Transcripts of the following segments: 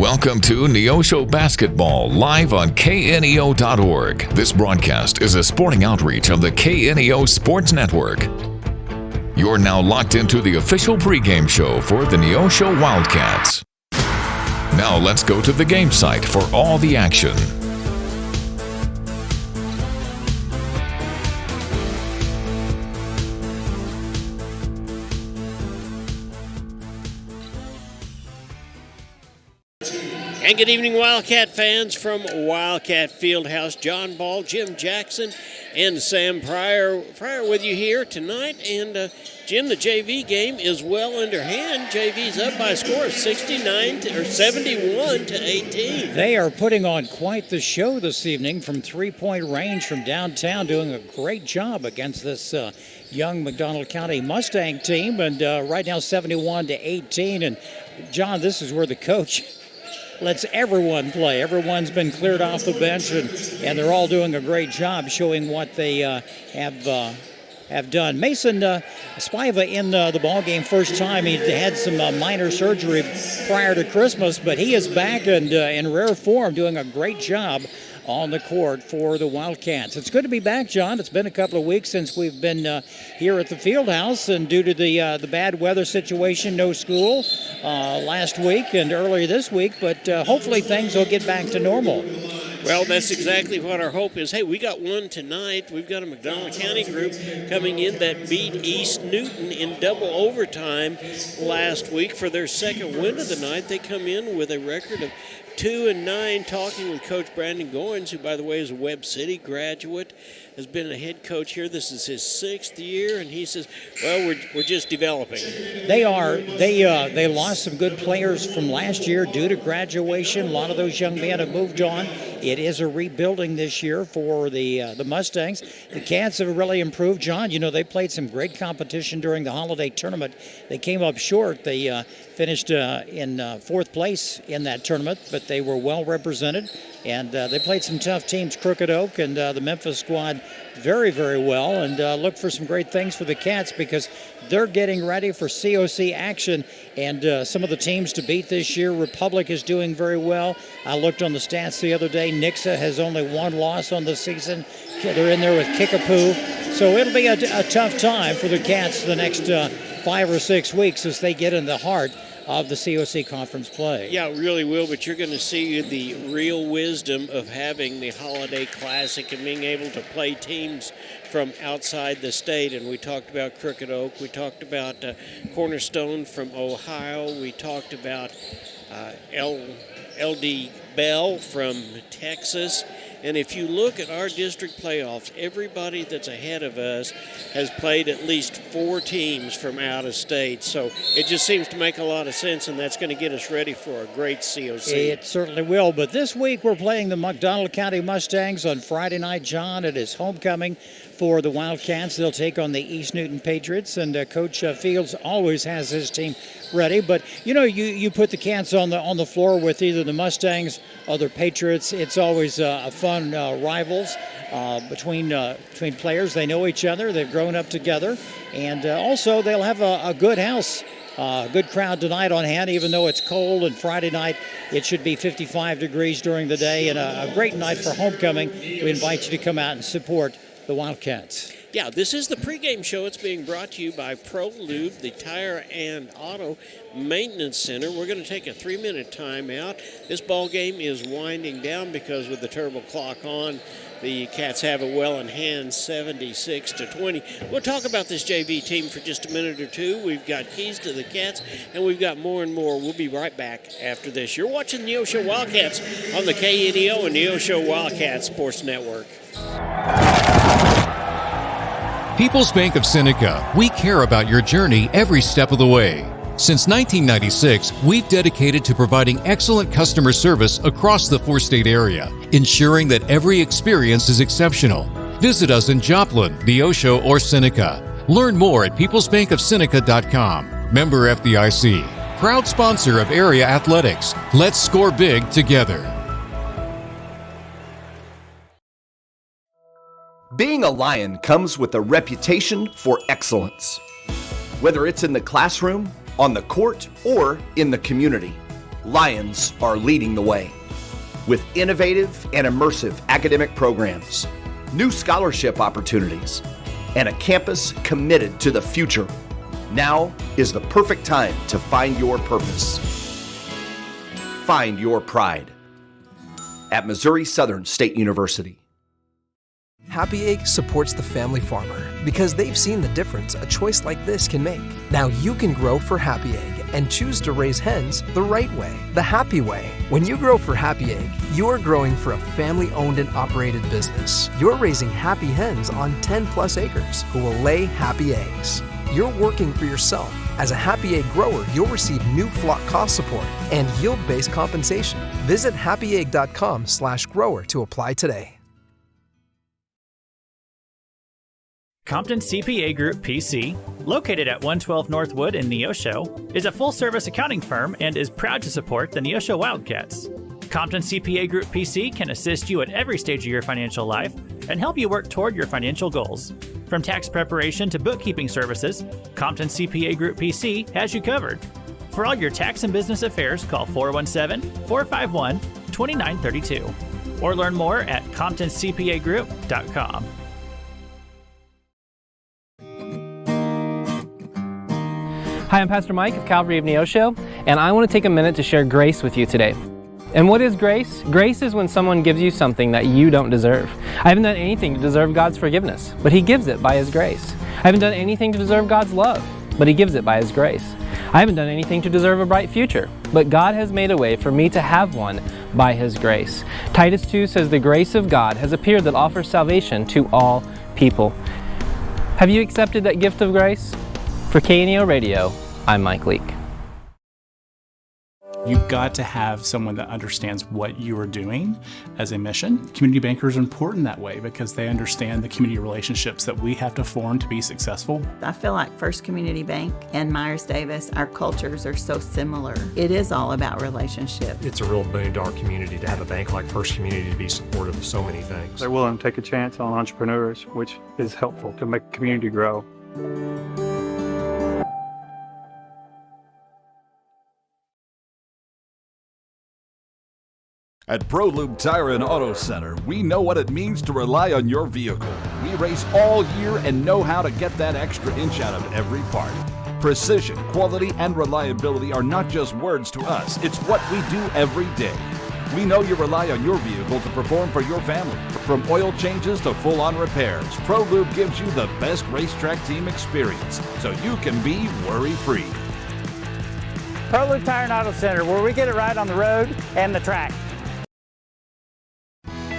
Welcome to Neosho Basketball, live on KNEO.org. This broadcast is a sporting outreach of the KNEO Sports Network. You're now locked into the official pregame show for the Neosho Wildcats. Now let's go to the game site for all the action. And good evening, Wildcat fans from Wildcat Fieldhouse. John Ball, Jim Jackson, and Sam Pryor with you here tonight. And Jim, the JV game is well underhand. JV's up by a score of 71 to 18. They are putting on quite the show this evening from three-point range from downtown, doing a great job against this young McDonald County Mustang team. And right now, 71 to 18. And John, this is where the coach lets everyone play. Everyone's been cleared off the bench, and they're all doing a great job showing what they have done. Mason Spiva in the ball game first time. He had some minor surgery prior to Christmas, but he is back and in rare form, doing a great job on the court for the Wildcats. It's good to be back, John. It's been a couple of weeks since we've been here at the Fieldhouse, and due to the bad weather situation, no school last week and earlier this week, but hopefully things will get back to normal. Well, that's exactly what our hope is. Hey, we got one tonight. We've got a McDonald County group coming in that beat East Newton in double overtime last week for their second win of the night. They come in with a record of 2-9, talking with Coach Brandon Goins, who, by the way, is a Webb City graduate, has been a head coach here. This is his 6th year, and he says, well, we're just developing. They are. They lost some good players from last year due to graduation. A lot of those young men have moved on. It is a rebuilding this year for the Mustangs. The Cats have really improved, John. You know, they played some great competition during the holiday tournament. They came up short. They finished in 4th place in that tournament, but they were well represented. And they played some tough teams, Crooked Oak and the Memphis squad, very, very well. And look for some great things for the Cats because they're getting ready for COC action. And some of the teams to beat this year, Republic is doing very well. I looked on the stats the other day. Nixa has only one loss on the season. They're in there with Kickapoo. So it'll be a tough time for the Cats the next 5 or 6 weeks as they get in the heart of the COC conference play. Yeah, it really will, but you're going to see the real wisdom of having the Holiday Classic and being able to play teams from outside the state. And we talked about Crooked Oak. We talked about Cornerstone from Ohio. We talked about LD Bell from Texas. And if you look at our district playoffs, everybody that's ahead of us has played at least 4 teams from out of state. So it just seems to make a lot of sense, and that's going to get us ready for a great COC. It certainly will. But this week we're playing the McDonald County Mustangs on Friday night, John. It is homecoming for the Wildcats. They'll take on the East Newton Patriots, and Coach Fields always has his team ready. But, you know, you put the Cats on the floor with either the Mustangs or the Patriots. It's always a fun rivals between players. They know each other. They've grown up together. And also they'll have a good house. Good crowd tonight on hand, even though it's cold, and Friday night it should be 55 degrees during the day, and a great night for homecoming. We invite you to come out and support the Wildcats. Yeah, this is the pregame show. It's being brought to you by ProLube, the Tire and Auto Maintenance Center. We're going to take a 3-minute timeout. This ball game is winding down because with the turbo clock on, the Cats have it well in hand, 76 to 20. We'll talk about this JV team for just a minute or two. We've got keys to the Cats, and we've got more and more. We'll be right back after this. You're watching Neosho Wildcats on the KNEO and Neosho Wildcats Sports Network. People's Bank of Seneca, we care about your journey every step of the way. Since 1996, we've dedicated to providing excellent customer service across the 4-state area, ensuring that every experience is exceptional. Visit us in Joplin, Neosho, or Seneca. Learn more at peoplesbankofseneca.com. Member FDIC. Proud sponsor of area athletics. Let's score big together. Being a Lion comes with a reputation for excellence. Whether it's in the classroom, on the court, or in the community, Lions are leading the way. With innovative and immersive academic programs, new scholarship opportunities, and a campus committed to the future, now is the perfect time to find your purpose. Find your pride at Missouri Southern State University. Happy Egg supports the family farmer because they've seen the difference a choice like this can make. Now you can grow for Happy Egg and choose to raise hens the right way, the happy way. When you grow for Happy Egg, you're growing for a family-owned and operated business. You're raising happy hens on 10 plus acres who will lay happy eggs. You're working for yourself. As a Happy Egg grower, you'll receive new flock cost support and yield-based compensation. Visit happyegg.com/grower to apply today. Compton CPA Group PC, located at 112 Northwood in Neosho, is a full-service accounting firm and is proud to support the Neosho Wildcats. Compton CPA Group PC can assist you at every stage of your financial life and help you work toward your financial goals. From tax preparation to bookkeeping services, Compton CPA Group PC has you covered. For all your tax and business affairs, call 417-451-2932 or learn more at ComptonCPAGroup.com. Hi, I'm Pastor Mike of Calvary of Neosho, and I want to take a minute to share grace with you today. And what is grace? Grace is when someone gives you something that you don't deserve. I haven't done anything to deserve God's forgiveness, but He gives it by His grace. I haven't done anything to deserve God's love, but He gives it by His grace. I haven't done anything to deserve a bright future, but God has made a way for me to have one by His grace. Titus 2 says the grace of God has appeared that offers salvation to all people. Have you accepted that gift of grace? For KNEO Radio, I'm Mike Leake. You've got to have someone that understands what you are doing as a mission. Community bankers are important that way because they understand the community relationships that we have to form to be successful. I feel like First Community Bank and Myers-Davis, our cultures are so similar. It is all about relationship. It's a real boon to our community to have a bank like First Community to be supportive of so many things. They're willing to take a chance on entrepreneurs, which is helpful to make the community grow. At ProLube Tire and Auto Center, we know what it means to rely on your vehicle. We race all year and know how to get that extra inch out of every part. Precision, quality, and reliability are not just words to us, it's what we do every day. We know you rely on your vehicle to perform for your family. From oil changes to full-on repairs, ProLube gives you the best racetrack team experience, so you can be worry-free. ProLube Tire and Auto Center, where we get it right on the road and the track.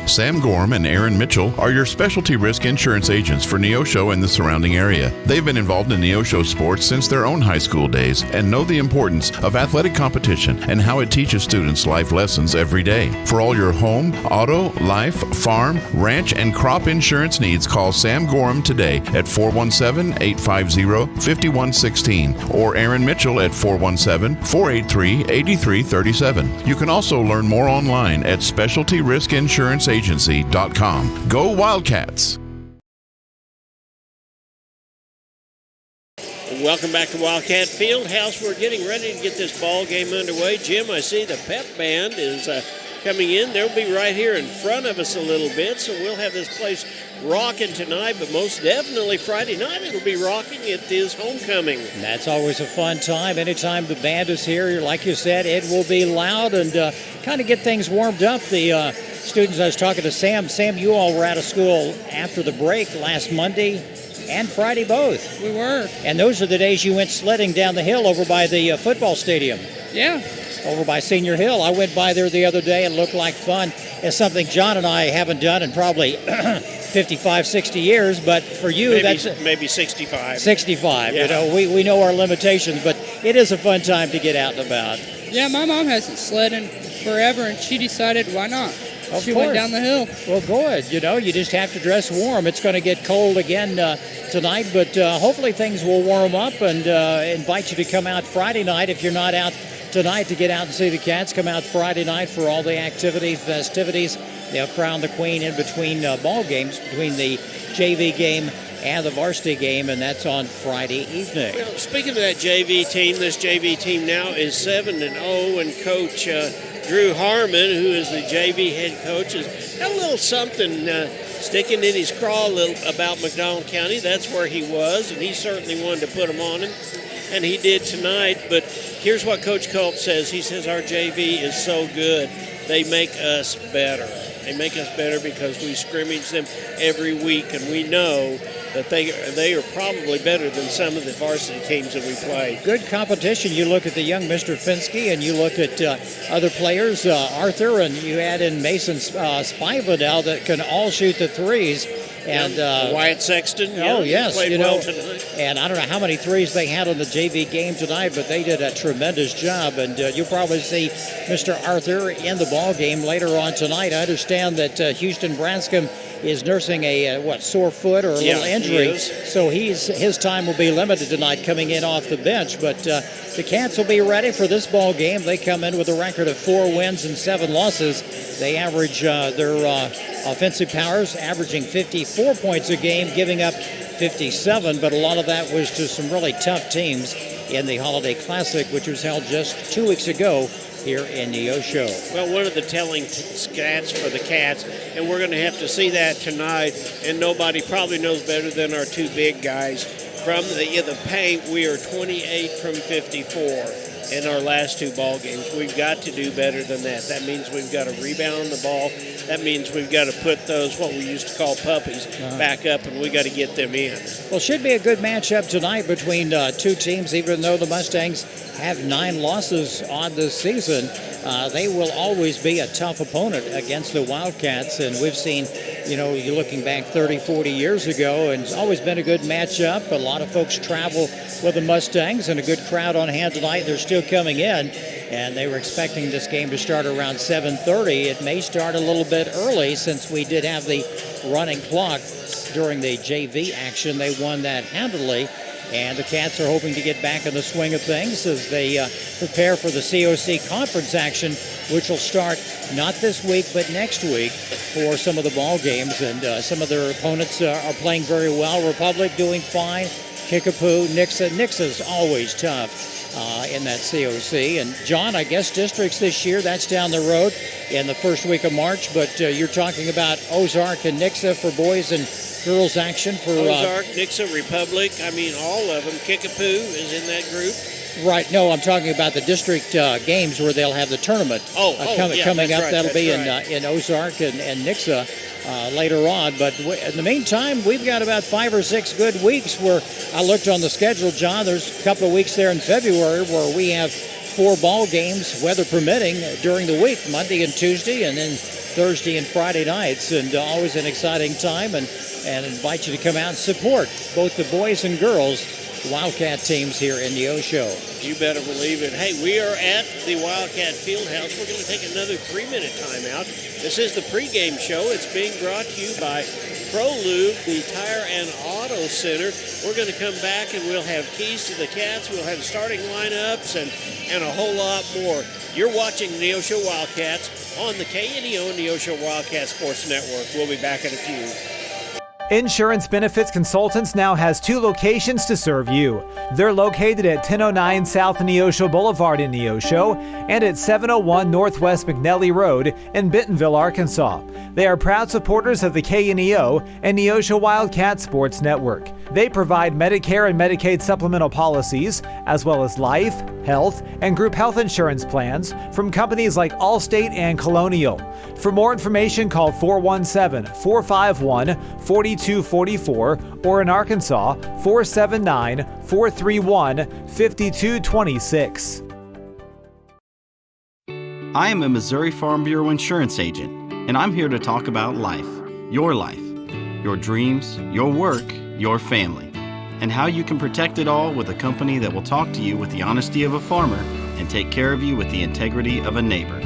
Sam Gorham and Aaron Mitchell are your specialty risk insurance agents for Neosho and the surrounding area. They've been involved in Neosho sports since their own high school days and know the importance of athletic competition and how it teaches students life lessons every day. For all your home, auto, life, farm, ranch, and crop insurance needs, call Sam Gorham today at 417-850-5116 or Aaron Mitchell at 417-483-8337. You can also learn more online at specialtyriskinsuranceagency.com. Go Wildcats! Welcome back to Wildcat Fieldhouse. We're getting ready to get this ball game underway. Jim, I see the pep band is coming in. They'll be right here in front of us a little bit, so we'll have this place rocking tonight, but most definitely Friday night it'll be rocking. It is homecoming. That's always a fun time. Anytime the band is here, like you said, it will be loud and kind of get things warmed up. The students, I was talking to Sam. Sam, you all were out of school after the break last Monday and Friday both. We were. And those are the days you went sledding down the hill over by the football stadium. Yeah. Over by Senior Hill. I went by there the other day and looked like fun. It's something John and I haven't done in probably 55, 60 years, but for you, maybe 65. 65. Yeah. You know, we know our limitations, but it is a fun time to get out and about. Yeah, my mom hasn't sled in forever, and she decided why not. She went down the hill. Well, good. You know, you just have to dress warm. It's going to get cold again tonight, but hopefully things will warm up, and invite you to come out Friday night if you're not out tonight to get out and see the Cats. Come out Friday night for all the activities, festivities. They'll crown the queen in between ball games, between the JV game and the varsity game, and that's on Friday evening. Well, speaking of that JV team, this JV team now is 7-0, and Coach Drew Harmon, who is the JV head coach, has got a little something sticking in his craw about McDonald County. That's where he was, and he certainly wanted to put them on him, and he did tonight. But here's what Coach Culp says. He says our JV is so good, they make us better. They make us better because we scrimmage them every week, and we know that they are probably better than some of the varsity teams that we play. Good competition. You look at the young Mr. Finsky, and you look at other players, Arthur, and you add in Mason Spiva now that can all shoot the threes. And Wyatt Sexton. Oh, yes. Played well tonight. And I don't know how many threes they had on the JV game tonight, but they did a tremendous job. And you'll probably see Mr. Arthur in the ball game later on tonight. I understand that Houston Branscombe is nursing a sore foot or a little injury, so his time will be limited tonight, coming in off the bench. But the Cats will be ready for this ball game. They come in with a record of 4 wins and 7 losses. They average their offensive powers averaging 54 points a game, giving up 57, but a lot of that was to some really tough teams in the Holiday Classic, which was held just 2 weeks ago here in Neosho. Well, one of the telling stats for the Cats, and we're going to have to see that tonight, and nobody probably knows better than our 2 big guys. From the paint, we are 28 from 54 in our last 2 ball games. We've got to do better than that. That means we've got to rebound the ball. That means we've got to put those, what we used to call puppies, back up, and we got to get them in. Well, should be a good matchup tonight between 2 teams, even though the Mustangs have 9 losses on this season. They will always be a tough opponent against the Wildcats, and we've seen, you're looking back 30, 40 years ago, and it's always been a good matchup. A lot of folks travel with the Mustangs, and a good crowd on hand tonight. They're still coming in, and they were expecting this game to start around 7:30. It may start a little bit early since we did have the running clock during the JV action. They won that handily. And the Cats are hoping to get back in the swing of things as they prepare for the COC conference action, which will start not this week but next week for some of the ball games. And some of their opponents are playing very well. Republic doing fine. Kickapoo, Nixa. Nixa's always tough in that COC. And John, I guess districts this year, that's down the road in the first week of March. But you're talking about Ozark and Nixa for boys and girls action for Ozark, Nixa, Republic. I mean, all of them. Kickapoo is in that group. Right. No, I'm talking about the district games where they'll have the tournament coming up. Right, that'll be in Ozark and Nixa later on. But in the meantime, we've got about 5 or 6 good weeks where I looked on the schedule, John. There's a couple of weeks there in February where we have 4 ball games, weather permitting, during the week, Monday and Tuesday, and then Thursday and Friday nights. And always an exciting time, and invite you to come out and support both the boys and girls Wildcat teams here in Neosho. You better believe it. Hey, we are at the Wildcat Fieldhouse. We're going to take another 3-minute timeout. This is the pregame show. It's being brought to you by ProLube, the Tire and Auto Center. We're going to come back and we'll have keys to the Cats. We'll have starting lineups and a whole lot more. You're watching Neosho Wildcats on the KNEO Neosho Wildcat Sports Network. We'll be back in a few. Insurance Benefits Consultants now has 2 locations to serve you. They're located at 1009 South Neosho Boulevard in Neosho and at 701 Northwest McNelly Road in Bentonville, Arkansas. They are proud supporters of the KNEO and Neosho Wildcat Sports Network. They provide Medicare and Medicaid supplemental policies, as well as life, health, and group health insurance plans from companies like Allstate and Colonial. For more information, call 417-451-4244 or in Arkansas, 479-431-5226. I am a Missouri Farm Bureau insurance agent, and I'm here to talk about life, your dreams, your work, your family, and how you can protect it all with a company that will talk to you with the honesty of a farmer and take care of you with the integrity of a neighbor.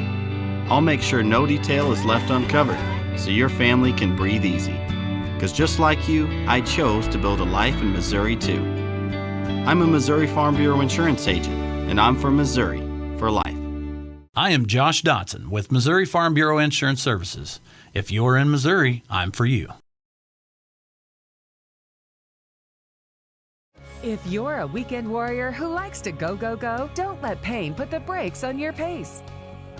I'll make sure no detail is left uncovered so your family can breathe easy. Because just like you, I chose to build a life in Missouri too. I'm a Missouri Farm Bureau insurance agent, and I'm from Missouri for life. I am Josh Dotson with Missouri Farm Bureau Insurance Services. If you're in Missouri, I'm for you. If you're a weekend warrior who likes to go, go, go, don't let pain put the brakes on your pace.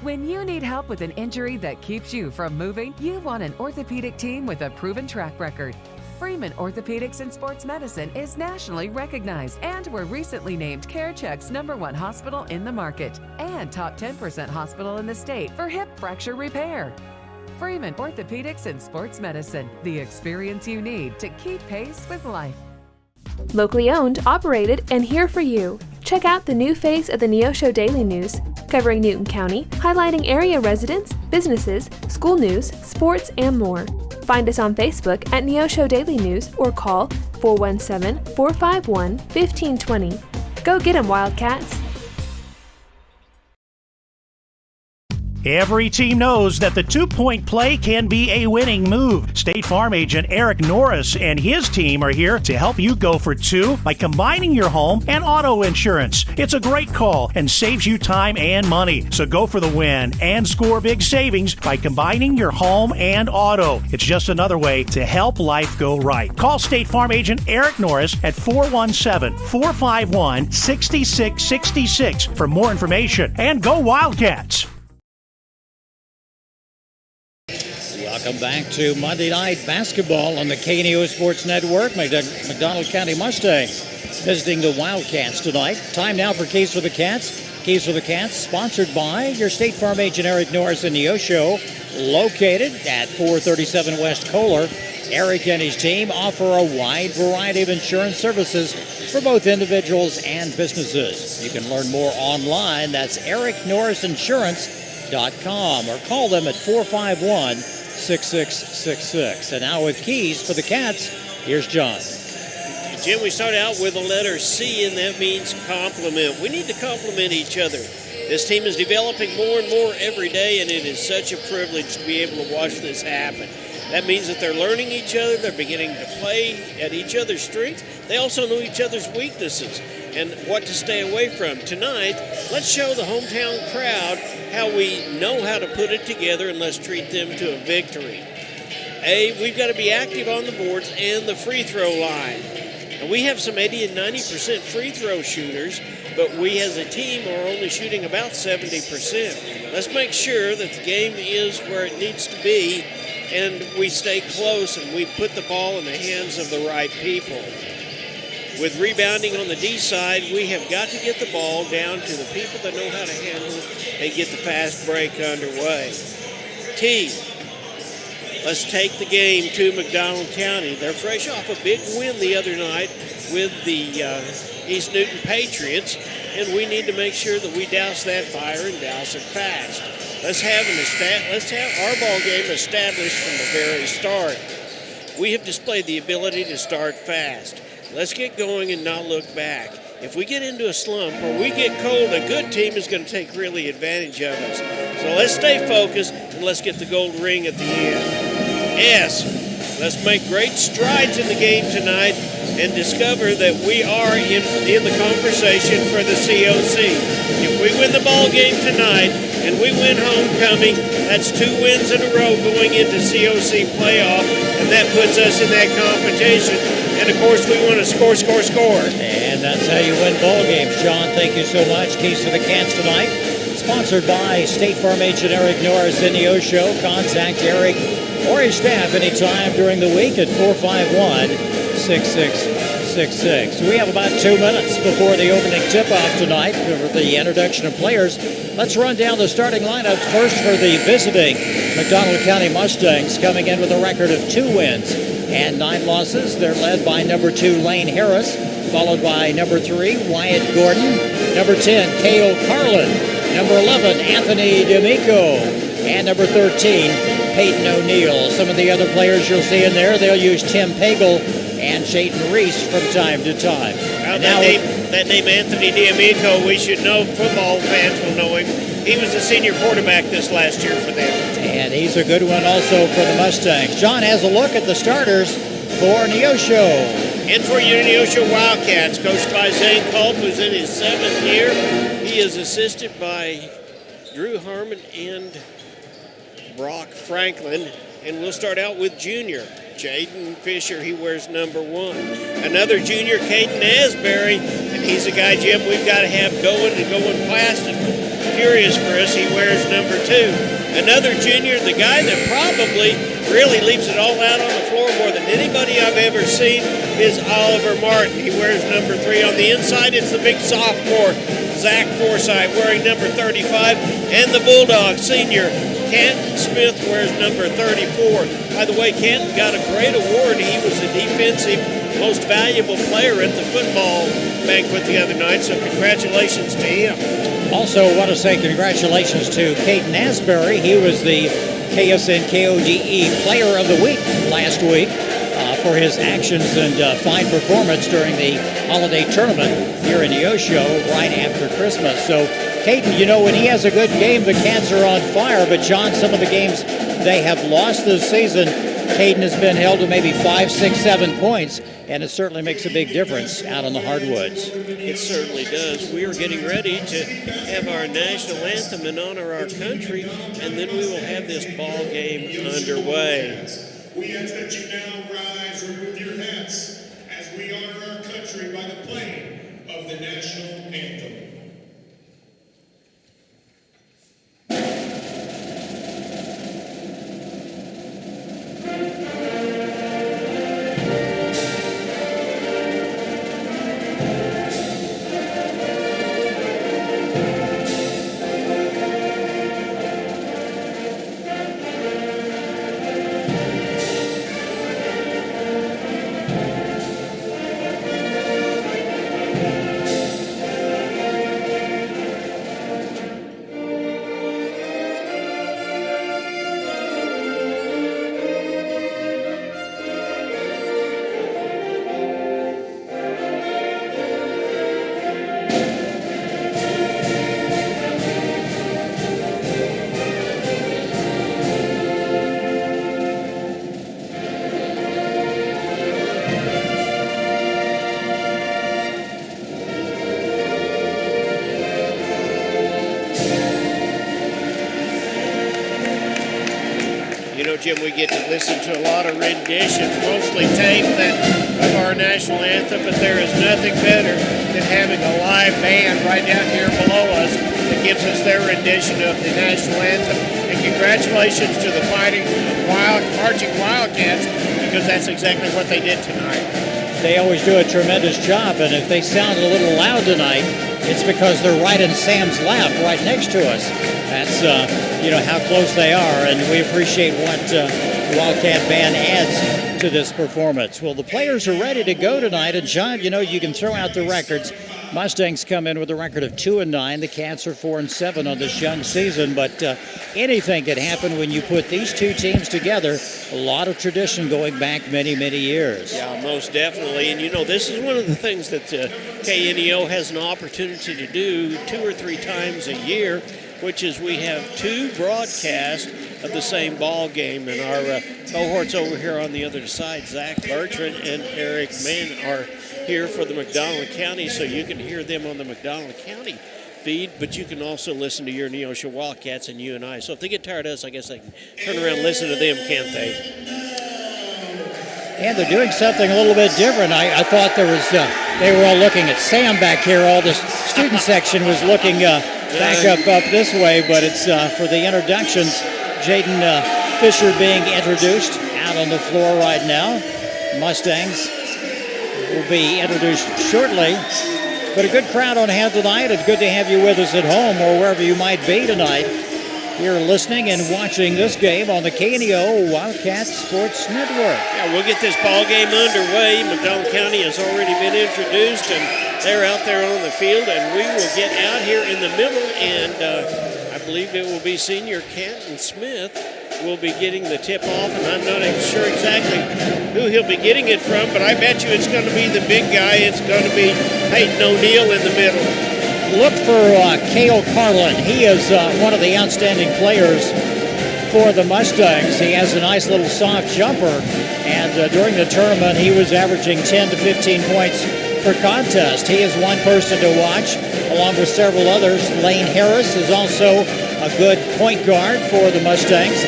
When you need help with an injury that keeps you from moving, you want an orthopedic team with a proven track record. Freeman Orthopedics and Sports Medicine is nationally recognized and were recently named CareCheck's #1 hospital in the market and top 10% hospital in the state for hip fracture repair. Freeman Orthopedics and Sports Medicine, the experience you need to keep pace with life. Locally owned, operated, and here for you. Check out the new face of the Neosho Daily News, covering Newton County, highlighting area residents, businesses, school news, sports, and more. Find us on Facebook at Neosho Daily News or call 417-451-1520. Go get 'em, Wildcats! Every team knows that the two-point play can be a winning move. State Farm agent Eric Norris and his team are here to help you go for two by combining your home and auto insurance. It's a great call and saves you time and money. So go for the win and score big savings by combining your home and auto. It's just another way to help life go right. Call State Farm agent Eric Norris at 417-451-6666 for more information. And go Wildcats! Welcome back to Monday Night Basketball on the KNEO Sports Network. McDonald County Mustangs visiting the Wildcats tonight. Time now for Keys for the Cats. Keys for the Cats, sponsored by your State Farm agent Eric Norris in Neosho, located at 437 West Kohler. Eric and his team offer a wide variety of insurance services for both individuals and businesses. You can learn more online. That's ericnorrisinsurance.com or call them at 451-6666. And now with Keys for the Cats, here's John. Jim, we start out with the letter C, and that means compliment. We need to compliment each other. This team is developing more and more every day, and it is such a privilege to be able to watch this happen. That means that they're learning each other, they're beginning to play at each other's strengths. They also know each other's weaknesses and what to stay away from. Tonight, let's show the hometown crowd how we know how to put it together, and let's treat them to a victory. A, we've got to be active on the boards and the free throw line. And we have some 80 and 90% free throw shooters, but we as a team are only shooting about 70%. Let's make sure that the game is where it needs to be, and we stay close and we put the ball in the hands of the right people. With rebounding on the D side, we have got to get the ball down to the people that know how to handle it and get the fast break underway. T, let's take the game to McDonald County. They're fresh off a big win the other night with the East Newton Patriots, and we need to make sure that we douse that fire and douse it fast. Let's have our ball game established from the very start. We have displayed the ability to start fast. Let's get going and not look back. If we get into a slump or we get cold, a good team is going to take really advantage of us. So let's stay focused and let's get the gold ring at the end. S, let's make great strides in the game tonight and discover that we are in the conversation for the COC. If we win the ball game tonight and we win homecoming, that's 2 wins in a row going into COC playoff, and that puts us in that competition. And of course, we want to score. And that's how you win ball games. John, thank you so much. Keys for the Cats tonight, sponsored by State Farm agent Eric Norris in Neosho. Contact Eric or his staff anytime during the week at 451-6666. We have about 2 minutes before the opening tip-off tonight for the introduction of players. Let's run down the starting lineups first for the visiting McDonald County Mustangs, coming in with a record of 2 wins and 9 losses. They're led by number 2, Lane Harris, followed by number 3, Wyatt Gordon, number 10, Cale Carlin, number 11, Anthony D'Amico, and number 13, Peyton O'Neill. Some of the other players you'll see in there, they'll use Tim Pagel and Jayden Reese from time to time. That name Anthony D'Amico, we should know, football fans will know him. He was the senior quarterback this last year for them. And he's a good one also for the Mustangs. John has a look at the starters for Neosho. And for your Neosho Wildcats, coached by Zane Culp, who's in his 7th year. He is assisted by Drew Harmon and Brock Franklin. And we'll start out with junior Jaden Fisher, he wears number 1. Another junior, Caden Asbury, and he's a guy, Jim, we've got to have going and going fast and furious for us. He wears number 2. Another junior, the guy that probably really leaves it all out on the floor more than anybody I've ever seen, is Oliver Martin. He wears number 3. On the inside, it's the big sophomore, Zach Forsythe, wearing number 35. And the Bulldog senior, Canton Smith, wears number 34. By the way, Canton got a great award. He was the defensive most valuable player at the football banquet the other night, so congratulations to him. Also, want to say congratulations to Caden Asbury. He was the KSN KODE Player of the Week last week for his actions and fine performance during the holiday tournament here in Neosho right after Christmas. So, Caden, you know, when he has a good game, the Cats are on fire. But, John, some of the games they have lost this season, Caden has been held to maybe 5, 6, 7 points, and it certainly makes a big difference out on the hardwoods. It certainly does. We are getting ready to have our national anthem and honor our country, and then we will have this ball game underway. We ask that you now rise or remove your hats as we honor our country by the playing of the national anthem. Jim, we get to listen to a lot of renditions, mostly taped of our national anthem, but there is nothing better than having a live band right down here below us that gives us their rendition of the national anthem. And congratulations to the Marching Wildcats, because that's exactly what they did tonight. They always do a tremendous job, and if they sound a little loud tonight, it's because they're right in Sam's lap, right next to us. That's, how close they are, and we appreciate what the Wildcat Band adds to this performance. Well, the players are ready to go tonight, and John, you can throw out the records. Mustangs come in with a record of 2-9. The Cats are 4-7 on this young season, but anything could happen when you put these two teams together. A lot of tradition going back many, many years. Yeah, most definitely. And this is one of the things that KNEO has an opportunity to do 2 or 3 times a year, which is we have 2 broadcasts of the same ball game, and our cohorts over here on the other side, Zach Bertrand and Eric Mann, are here for the McDonald County, so you can hear them on the McDonald County feed, but you can also listen to your Neosho Wildcats and UNI. So if they get tired of us, I guess they can turn around and listen to them, can't they? And they're doing something a little bit different. I thought there was, they were all looking at Sam back here. All the student section was looking back up this way, but it's for the introductions. Jaden Fisher being introduced out on the floor right now. Mustangs will be introduced shortly. But a good crowd on hand tonight, and good to have you with us at home or wherever you might be tonight. You're listening and watching this game on the KNEO Wildcat Sports Network. Yeah, we'll get this ball game underway. McDonald County has already been introduced, and they're out there on the field, and we will get out here in the middle, and I believe it will be senior Canton Smith will be getting the tip off, and I'm not sure exactly who he'll be getting it from, but I bet you it's going to be the big guy. It's going to be Peyton O'Neill in the middle. Look for Cale Carlin. He is one of the outstanding players for the Mustangs. He has a nice little soft jumper, and during the tournament he was averaging 10 to 15 points per contest. He is one person to watch, along with several others. Lane Harris is also a good point guard for the Mustangs.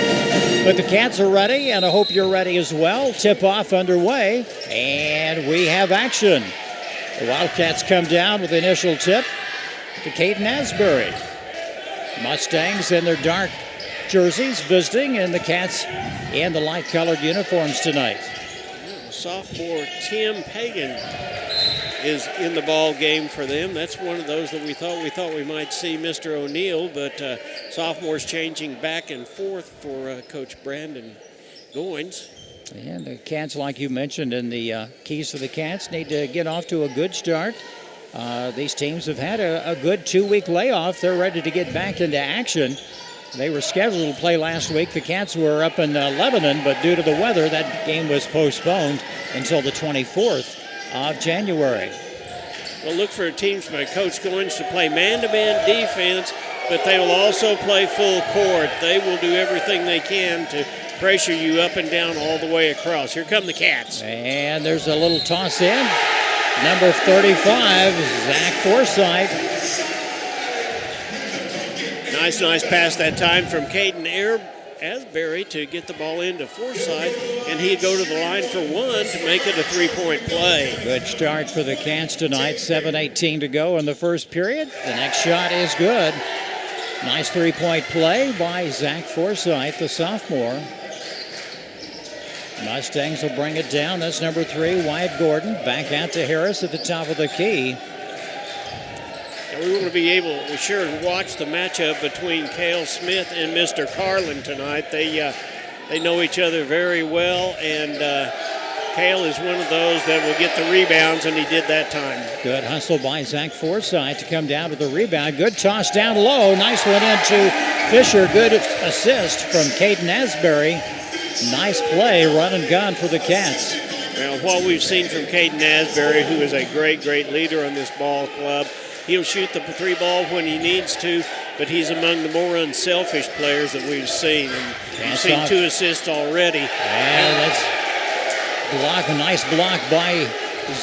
But the Cats are ready, and I hope you're ready as well. Tip-off underway, and we have action. The Wildcats come down with the initial tip to Caden Asbury. Mustangs in their dark jerseys visiting, and the Cats in the light-colored uniforms tonight. Sophomore Tim Pagan is in the ball game for them. That's one of those that we thought we might see Mr. O'Neill, but sophomores changing back and forth for Coach Brandon Goins. And the Cats, like you mentioned, and the keys for the Cats need to get off to a good start. These teams have had a good 2-week layoff. They're ready to get back into action. They were scheduled to play last week. The Cats were up in Lebanon, but due to the weather, that game was postponed until the 24th of January. Well, look for teams by Coach Goins to play man-to-man defense, but they will also play full court. They will do everything they can to pressure you up and down all the way across. Here come the Cats. And there's a little toss in. Number 35, Zach Forsythe. Nice pass that time from Caden Asbury to get the ball into Forsythe, and he'd go to the line for one to make it a three-point play. Good start for the Cats tonight. 7:18 to go in the first period. The next shot is good. Nice three-point play by Zach Forsythe, the sophomore. Mustangs will bring it down. That's number 3, Wyatt Gordon. Back out to Harris at the top of the key. We want to be able to sure and watch the matchup between Cale Smith and Mr. Carlin tonight. They know each other very well, and Cale is one of those that will get the rebounds, and he did that time. Good hustle by Zach Forsythe to come down to the rebound. Good toss down low. Nice one into Fisher. Good assist from Caden Asbury. Nice play, run and gun for the Cats. Well, what we've seen from Caden Asbury, who is a great leader on this ball club, he'll shoot the three ball when he needs to, but he's among the more unselfish players that we've seen. And we've seen 2 assists already. And that's a nice block by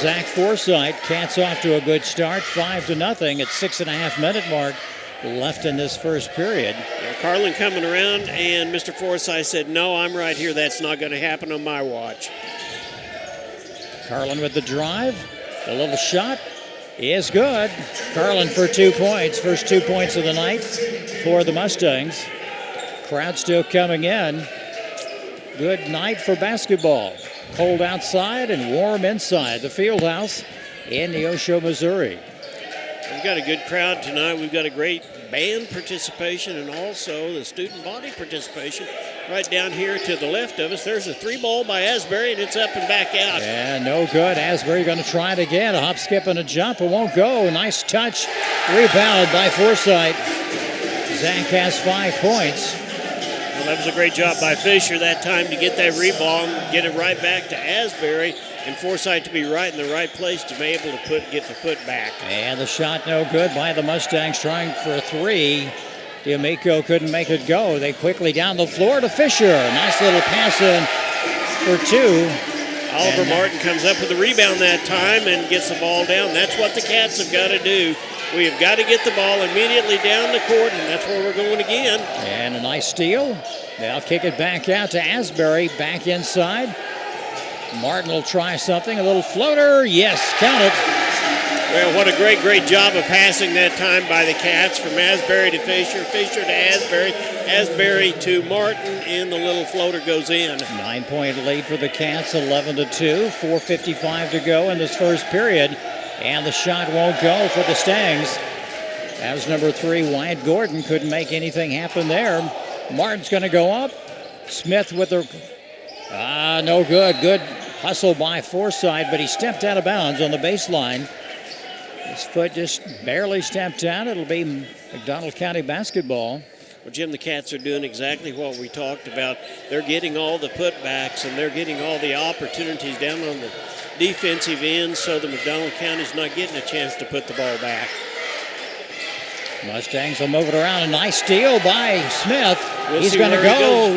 Zach Forsythe. Cats off to a good start, 5-0 at 6.5-minute mark left in this first period. Yeah, Carlin coming around, and Mr. Forsythe said, "No, I'm right here. That's not going to happen on my watch." Carlin with the drive. The little shot is good. Carlin for 2 points. First 2 points of the night for the Mustangs. Crowd still coming in. Good night for basketball. Cold outside and warm inside the field house in Neosho, Missouri. We've got a good crowd tonight. We've got a great band participation and also the student body participation. Right down here to the left of us, there's a 3-ball by Asbury, and it's up and back out. Yeah, no good. Asbury going to try it again. A hop, skip, and a jump. It won't go. Nice touch. Rebound by Forsythe. Zach has 5 points. Well, that was a great job by Fisher that time to get that rebound, get it right back to Asbury, and Forsythe to be right in the right place to be able to get the foot back. And the shot no good by the Mustangs trying for a 3. D'Amico couldn't make it go. They quickly down the floor to Fisher. Nice little pass in for 2. Oliver Martin comes up with the rebound that time and gets the ball down. That's what the Cats have got to do. We have got to get the ball immediately down the court, and that's where we're going again. And a nice steal. They'll kick it back out to Asbury, back inside. Martin will try something, a little floater. Yes, count it. Well, what a great job of passing that time by the Cats from Asbury to Fisher, Fisher to Asbury, Asbury to Martin, and the little floater goes in. 9-point lead for the Cats, 11-2, 4:55 to go in this first period. And the shot won't go for the Stangs. That was number 3, Wyatt Gordon. Couldn't make anything happen there. Martin's going to go up. Smith with the... no good. Good hustle by Forsythe, but he stepped out of bounds on the baseline. His foot just barely stepped out. It'll be McDonald County basketball. Well, Jim, the Cats are doing exactly what we talked about. They're getting all the putbacks, and they're getting all the opportunities down on the defensive end, so the McDonald County's not getting a chance to put the ball back. Mustangs will move it around. A nice steal by Smith. He's going to go.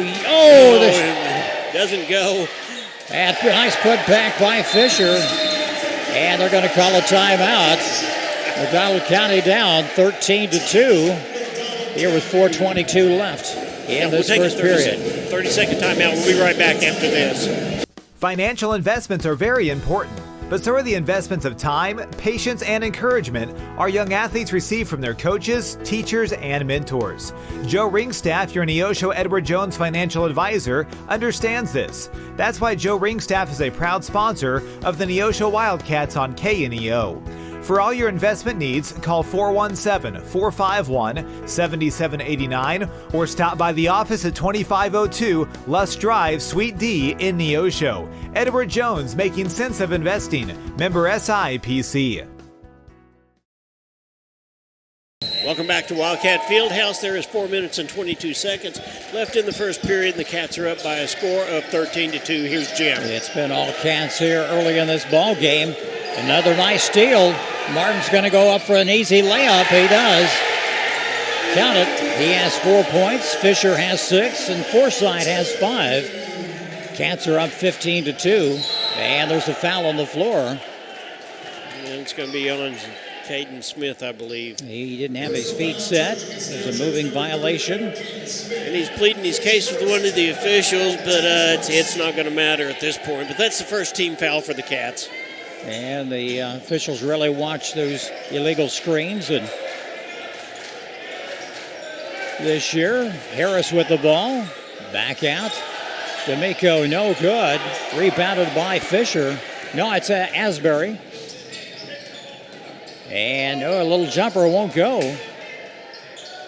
Doesn't go. And nice put back by Fisher. And they're going to call a timeout. McDonald County down 13-2 here with 4:22 left. in we'll this take first a period. 30-second timeout. We'll be right back after this. Financial investments are very important, but so are the investments of time, patience, and encouragement our young athletes receive from their coaches, teachers, and mentors. Joe Ringstaff, your Neosho Edward Jones financial advisor, understands this. That's why Joe Ringstaff is a proud sponsor of the Neosho Wildcats on KNEO. For all your investment needs, call 417-451-7789 or stop by the office at 2502 Lusk Drive, Suite D in Neosho. Edward Jones, making sense of investing. Member SIPC. Welcome back to Wildcat Fieldhouse. There is 4 minutes and 22 seconds left in the first period, and the Cats are up by a score of 13-2. Here's Jim. It's been all Cats here early in this ball game. Another nice steal. Martin's going to go up for an easy layup. He does. Count it. He has 4 points. Fisher has 6, and Forsythe has 5. Cats are up 15-2, and there's a foul on the floor. And it's going to be on Caden Smith, I believe. He didn't have his feet set. There's a moving violation. And he's pleading his case with one of the officials, but it's not going to matter at this point. But that's the first team foul for the Cats. And the officials really watch those illegal screens. And this year, Harris with the ball. Back out. D'Amico, no good. Rebounded by Fisher. No, it's Asbury. And a little jumper won't go.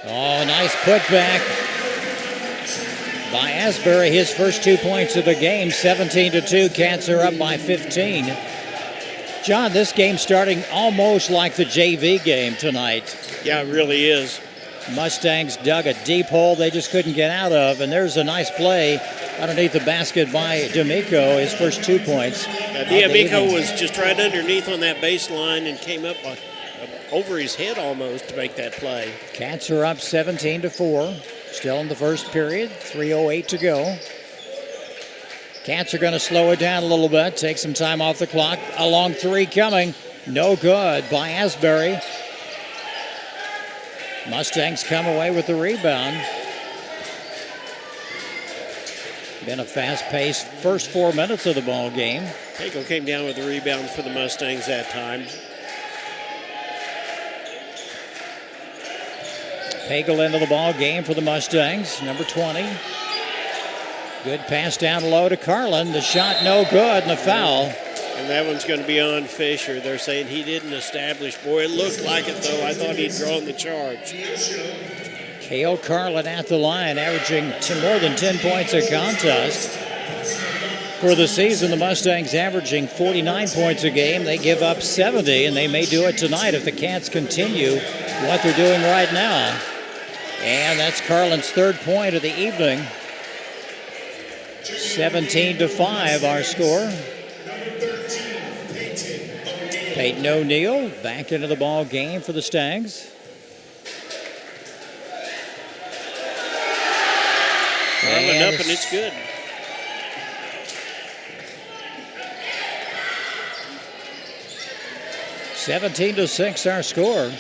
Oh, nice putback by Asbury. His first 2 points of the game. 17-2. Cats are up by 15. John, this game's starting almost like the JV game tonight. Yeah, it really is. Mustangs dug a deep hole they just couldn't get out of, and there's a nice play underneath the basket by D'Amico, his first 2 points. D'Amico was just right underneath on that baseline and came up over his head almost to make that play. Cats are up 17-4, still in the first period, 3:08 to go. Cats are going to slow it down a little bit, take some time off the clock. A long three coming, no good by Asbury. Mustangs come away with the rebound. Been a fast-paced first 4 minutes of the ball game. Pagel came down with the rebound for the Mustangs that time. Pagel into the ball game for the Mustangs, number 20. Good pass down low to Carlin. The shot no good and the foul. And that one's going to be on Fisher. They're saying he didn't establish. Boy, it looked like it, though. I thought he'd drawn the charge. Cale Carlin at the line, averaging more than 10 points a contest. For the season, the Mustangs averaging 49 points a game. They give up 70, and they may do it tonight if the Cats continue what they're doing right now. And that's Carlin's third point of the evening. 17-5, our score. Peyton O'Neill back into the ball game for the Stags. Carlin up, and it's good. (17-6) our score.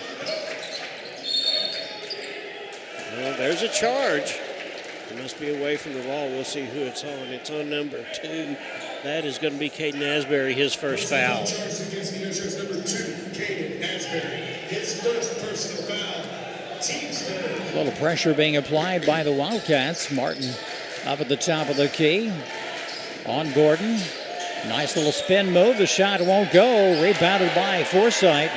Well, there's a charge. It must be away from the ball. We'll see who it's on. It's on number 2. That is going to be Caden Asbury, his first foul. Number 2, Caden Asbury, his first personal foul. Team's third. A little pressure being applied by the Wildcats. Martin up at the top of the key. On Gordon. Nice little spin move. The shot won't go. Rebounded by Forsythe.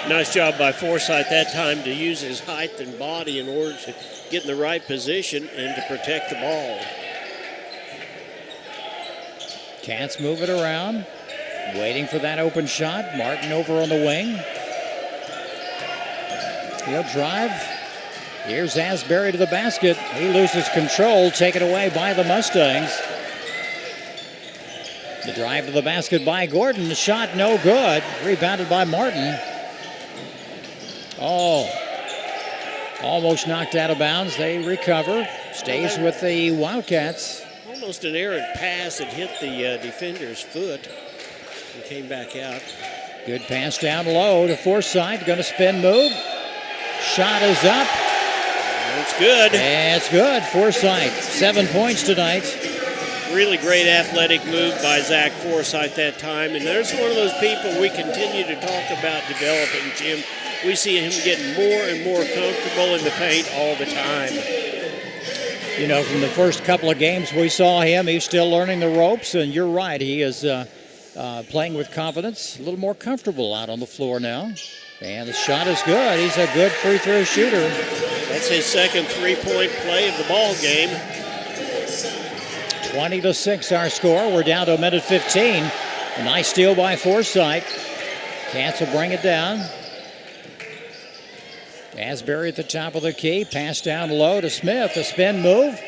Nice job by Forsythe that time to use his height and body in order to get in the right position and to protect the ball. Cats move it around. Waiting for that open shot. Martin over on the wing. He'll drive. Here's Asbury to the basket. He loses control. Taken away by the Mustangs. The drive to the basket by Gordon. The shot no good. Rebounded by Martin. Oh, almost knocked out of bounds. They recover. Stays with the Wildcats. Almost an errant pass. It hit the defender's foot and came back out. Good pass down low to Forsythe. Going to spin move. Shot is up. That's good. That's good. Forsythe, 7 points tonight. Really great athletic move by Zach Forsythe that time. And there's one of those people we continue to talk about developing, Jim. We see him getting more and more comfortable in the paint all the time. You know, from the first couple of games we saw him, he's still learning the ropes. And you're right, he is playing with confidence, a little more comfortable out on the floor now. And the shot is good. He's a good free throw shooter. That's his second three-point play of the ball game. 20-6 our score. We're down to a minute 15. A nice steal by Forsythe. Cats will bring it down. Asbury at the top of the key. Pass down low to Smith. A spin move.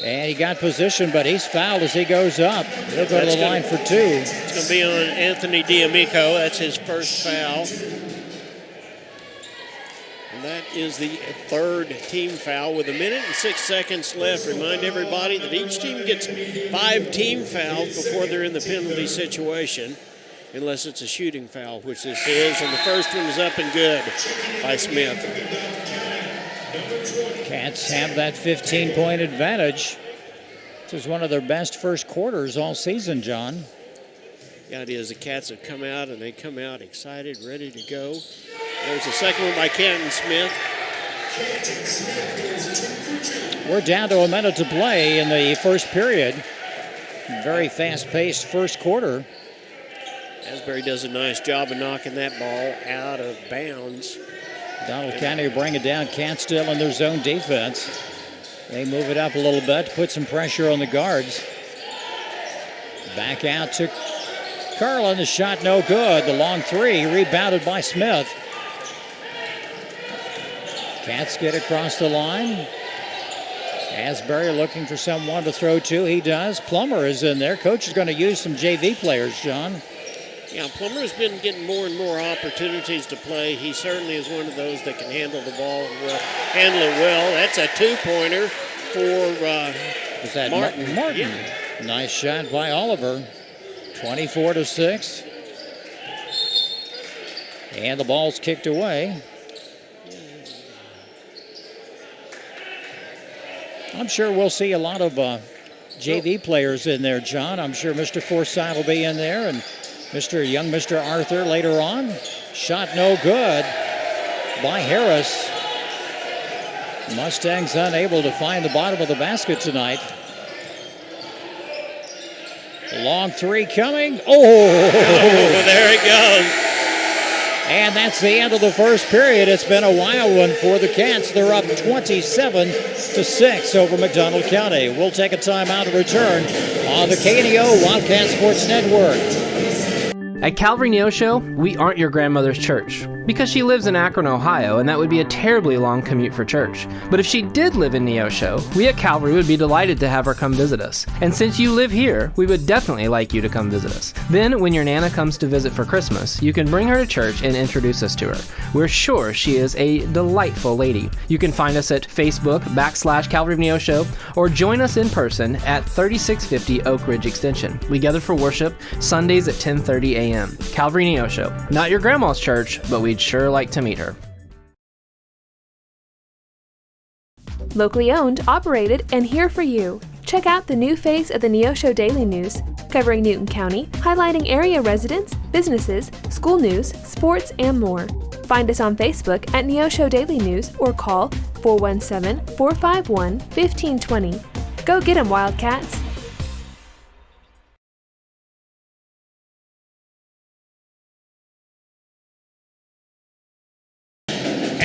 And he got position, but he's fouled as he goes up. He'll go to the line for two. It's going to be on Anthony D'Amico. That's his first foul. And that is the third team foul with 1 minute and 6 seconds left. Remind everybody that each team gets 5 team fouls before they're in the penalty situation, unless it's a shooting foul, which this is. And the first one is up and good by Smith. Cats have that 15-point advantage. This is one of their best first quarters all season, John. Yeah, it is. The Cats have come out, and they come out excited, ready to go. There's the second one by Canton Smith. We're down to a minute to play in the first period. Very fast-paced first quarter. Asbury does a nice job of knocking that ball out of bounds. Donald County will bring it down. Cats still in their zone defense. They move it up a little bit, put some pressure on the guards. Back out to Carlin. The shot no good. The long three rebounded by Smith. Cats get across the line. Asbury looking for someone to throw to. He does. Plummer is in there. Coach is going to use some JV players, John. Yeah, Plummer's been getting more and more opportunities to play. He certainly is one of those that can handle the ball and will handle it well. That's a two-pointer for is that Martin. Martin? Yeah. Nice shot by Oliver. 24-6. And the ball's kicked away. I'm sure we'll see a lot of JV players in there, John. I'm sure Mr. Forsythe will be in there, and Mr. Arthur later on. Shot no good by Harris. Mustangs unable to find the bottom of the basket tonight. The long three coming. Oh, there it goes. And that's the end of the first period. It's been a wild one for the Cats. They're up 27-6 over McDonald County. We'll take a timeout and return on the KNEO Wildcat Sports Network. At Calvary Neosho, we aren't your grandmother's church, because she lives in Akron, Ohio, and that would be a terribly long commute for church. But if she did live in Neosho, we at Calvary would be delighted to have her come visit us. And since you live here, we would definitely like you to come visit us. Then, when your Nana comes to visit for Christmas, you can bring her to church and introduce us to her. We're sure she is a delightful lady. You can find us at Facebook/Calvary of Neosho, or join us in person at 3650 Oak Ridge Extension. We gather for worship Sundays at 10:30 a.m. Calvary Neosho. Not your grandma's church, but we'd sure like to meet her. Locally owned, operated, and here for you. Check out the new face of the Neosho Daily News, covering Newton County, highlighting area residents, businesses, school news, sports, and more. Find us on Facebook at Neosho Daily News or call 417-451-1520. Go get 'em, Wildcats!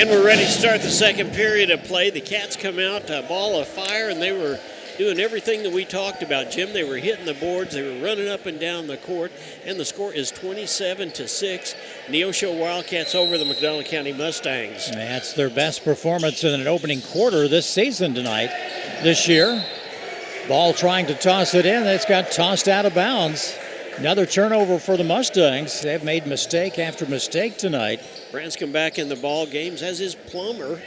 And we're ready to start the second period of play. The Cats come out, a ball of fire, and they were doing everything that we talked about, Jim. They were hitting the boards, they were running up and down the court, and the score is 27-6. Neosho Wildcats over the McDonald County Mustangs. That's their best performance in an opening quarter this season this year. Ball trying to toss it in, it's got tossed out of bounds. Another turnover for the Mustangs. They've made mistake after mistake tonight. Branscombe back in the ball games, as is Plummer.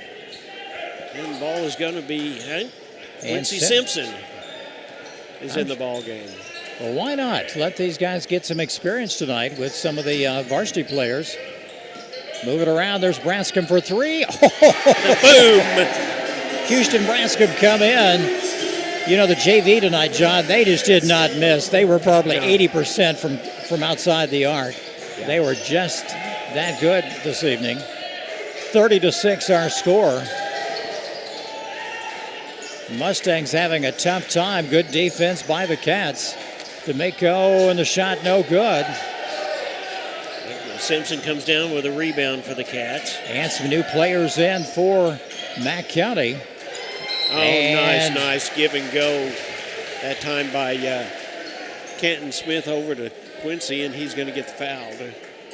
And the ball is going to be Quincy Simpson is in the ball game. Well, why not? Let these guys get some experience tonight with some of the varsity players. Move it around. There's Branscombe for three. Boom! Houston Branscombe come in. You know, the JV tonight, John, they just did not miss. They were probably 80% from outside the arc. They were just that good this evening. 30-6 our score. Mustangs having a tough time. Good defense by the Cats. D'Amico and the shot no good. Simpson comes down with a rebound for the Cats. And some new players in for Mack County. Oh, nice give and go. That time by Canton Smith over to Quincy, and he's going to get the foul.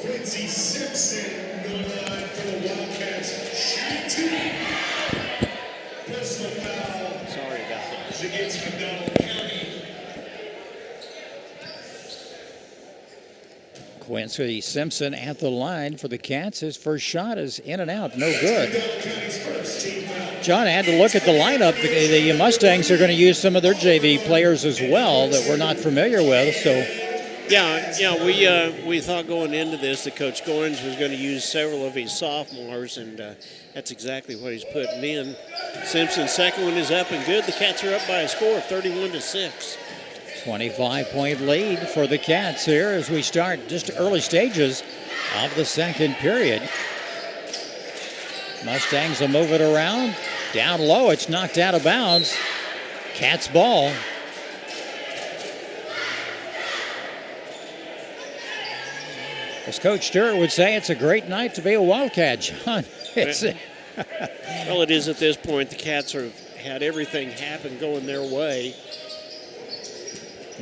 Quincy Simpson going to line for the Wildcats. Shooting 2. Personal foul. Sorry about that. Against McDonald County. Quincy Simpson at the line for the Cats. His first shot is in and out, no good. John, I had to look at the lineup. The Mustangs are going to use some of their JV players as well that we're not familiar with. So, we thought going into this that Coach Gorins was going to use several of his sophomores, and that's exactly what he's putting in. Simpson's second one is up and good. The Cats are up by a score of 31-6. 25-point lead for the Cats here as we start just early stages of the second period. Mustangs will move it around. Down low, it's knocked out of bounds. Cats ball. As Coach Stewart would say, it's a great night to be a Wildcat, John. Well, it is at this point. The Cats have had everything happen going their way.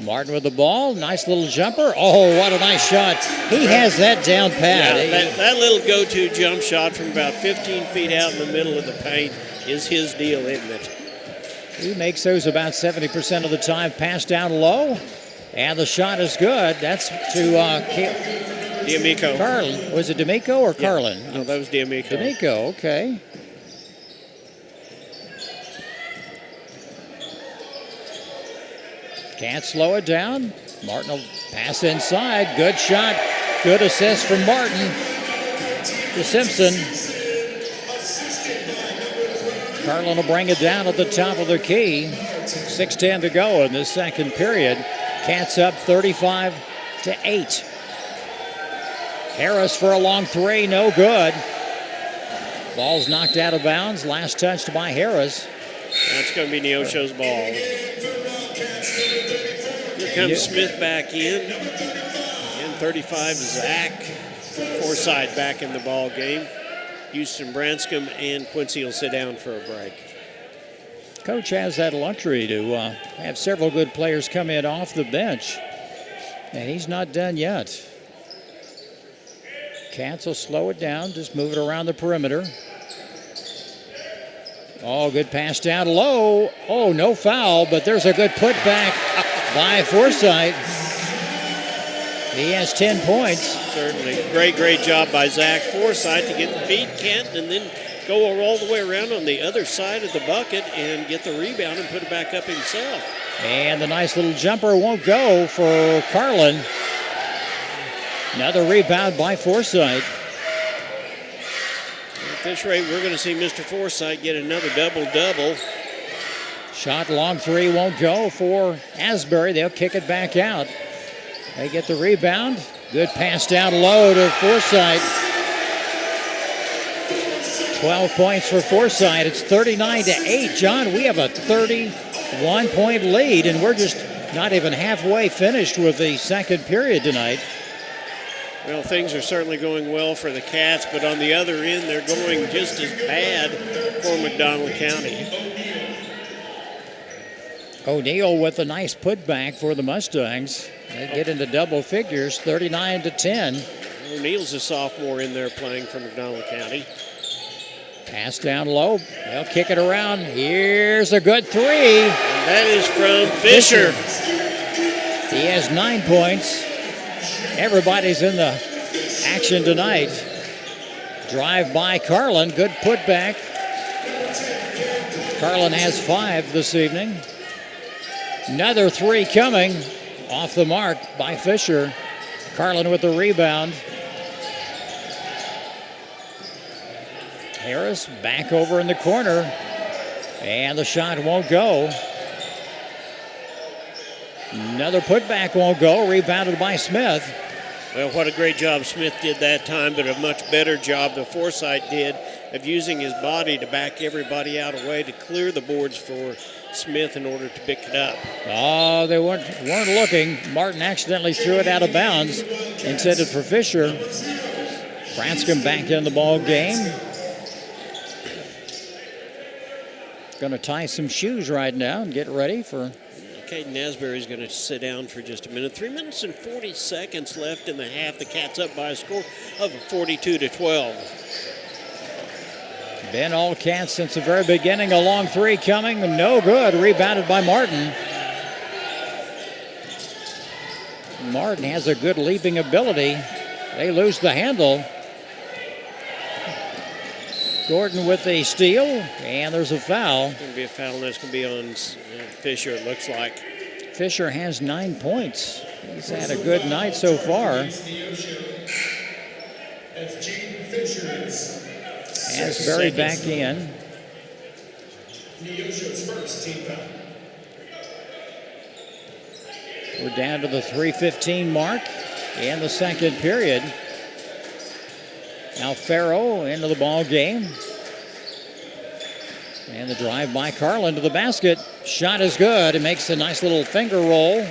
Martin with the ball. Nice little jumper. Oh, what a nice shot. He has that down pat. Yeah, that little go-to jump shot from about 15 feet out in the middle of the paint is his deal, isn't it? He makes those about 70% of the time. Pass down low, and the shot is good. That's to D'Amico. Carlin. Was it D'Amico or Carlin? No, that was D'Amico. D'Amico, okay. Can't slow it down. Martin will pass inside. Good shot. Good assist from Martin to Simpson. Carlin will bring it down at the top of the key. 6:10 to go in this second period. Cats up 35-8. Harris for a long three, no good. Ball's knocked out of bounds. Last touched by Harris. That's going to be Neosho's ball. Here comes Smith back in. And 35, Zach Forsythe back in the ball game. Houston Branscombe and Quincy will sit down for a break. Coach has that luxury to have several good players come in off the bench. And he's not done yet. Cats will slow it down, just move it around the perimeter. Oh, good pass down low. Oh, no foul, but there's a good putback by Forsythe. He has 10 points. Certainly. Great job by Zach Forsythe to get the feed Kent and then go all the way around on the other side of the bucket and get the rebound and put it back up himself. And the nice little jumper won't go for Carlin. Another rebound by Forsythe. At this rate, we're going to see Mr. Forsythe get another double-double. Shot long three won't go for Asbury. They'll kick it back out. They get the rebound. Good pass down low to Forsythe. 12 points for Forsythe. It's 39-8. John, we have a 31-point lead, and we're just not even halfway finished with the second period tonight. Well, things are certainly going well for the Cats, but on the other end, they're going just as bad for McDonald County. O'Neill with a nice putback for the Mustangs. They get into double figures, 39-10. O'Neill's a sophomore in there playing for McDonald County. Pass down low. They'll kick it around. Here's a good three. And that is from Fisher. He has 9 points. Everybody's in the action tonight. Drive by Carlin. Good putback. Carlin has 5 this evening. Another three coming. Off the mark by Fisher. Carlin with the rebound. Harris back over in the corner. And the shot won't go. Another putback won't go. Rebounded by Smith. Well, what a great job Smith did that time, but a much better job the Forsythe did of using his body to back everybody out away to clear the boards for Smith in order to pick it up. Oh, they weren't looking. Martin accidentally threw it out of bounds, intended for Fisher. Branscombe back in the ball game. Going to tie some shoes right now and get ready for... Caden Asbury's going to sit down for just a minute. 3 minutes and 40 seconds left in the half. The Cats up by a score of 42-12. Been all Cats since the very beginning. A long three coming. No good. Rebounded by Martin. Martin has a good leaping ability. They lose the handle. Gordon with a steal, and there's a foul. It's going to be a foul, and that's going to be on Fisher, it looks like. Fisher has 9 points. He's had a good night so far. Asbury back in. We're down to the 3:15 mark in the second period. Alfaro into the ball game. And the drive by Carlin to the basket. Shot is good. It makes a nice little finger roll.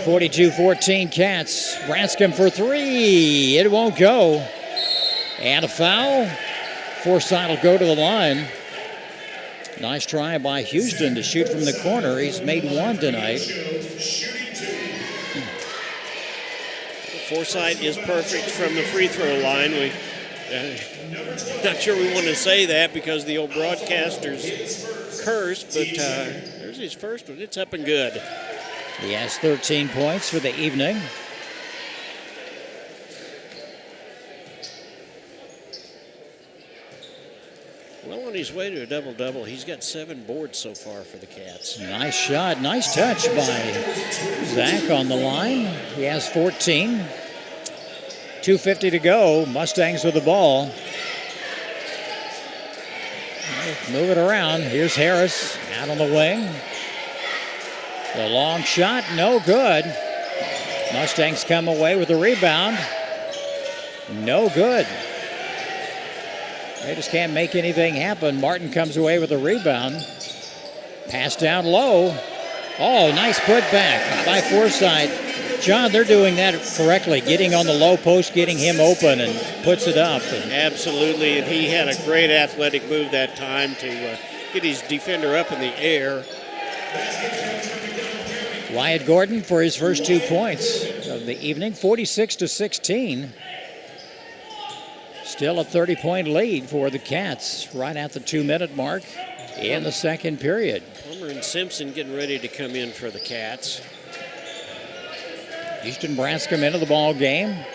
42-14 Cats. Branscombe for three. It won't go. And a foul. Forsythe will go to the line. Nice try by Houston to shoot from the corner. He's made one tonight. Forsythe is perfect from the free throw line. Not sure we want to say that because the old broadcasters curse, but there's his first one. It's up and good. He has 13 points for the evening. Well, on his way to a double-double, he's got 7 boards so far for the Cats. Nice shot. Nice touch by Zach on the line. He has 14. 2:50 to go. Mustangs with the ball. Move it around. Here's Harris out on the wing. The long shot, no good. Mustangs come away with the rebound. No good. They just can't make anything happen. Martin comes away with a rebound. Pass down low. Oh, nice putback by Forsythe. John, they're doing that correctly, getting on the low post, getting him open, and puts it up. Absolutely, and he had a great athletic move that time to get his defender up in the air. Wyatt Gordon for his first 2 points of the evening, 46-16. Still a 30-point lead for the Cats right at the 2-minute mark in the second period. Plummer and Simpson getting ready to come in for the Cats. Houston Branscombe into the ball game.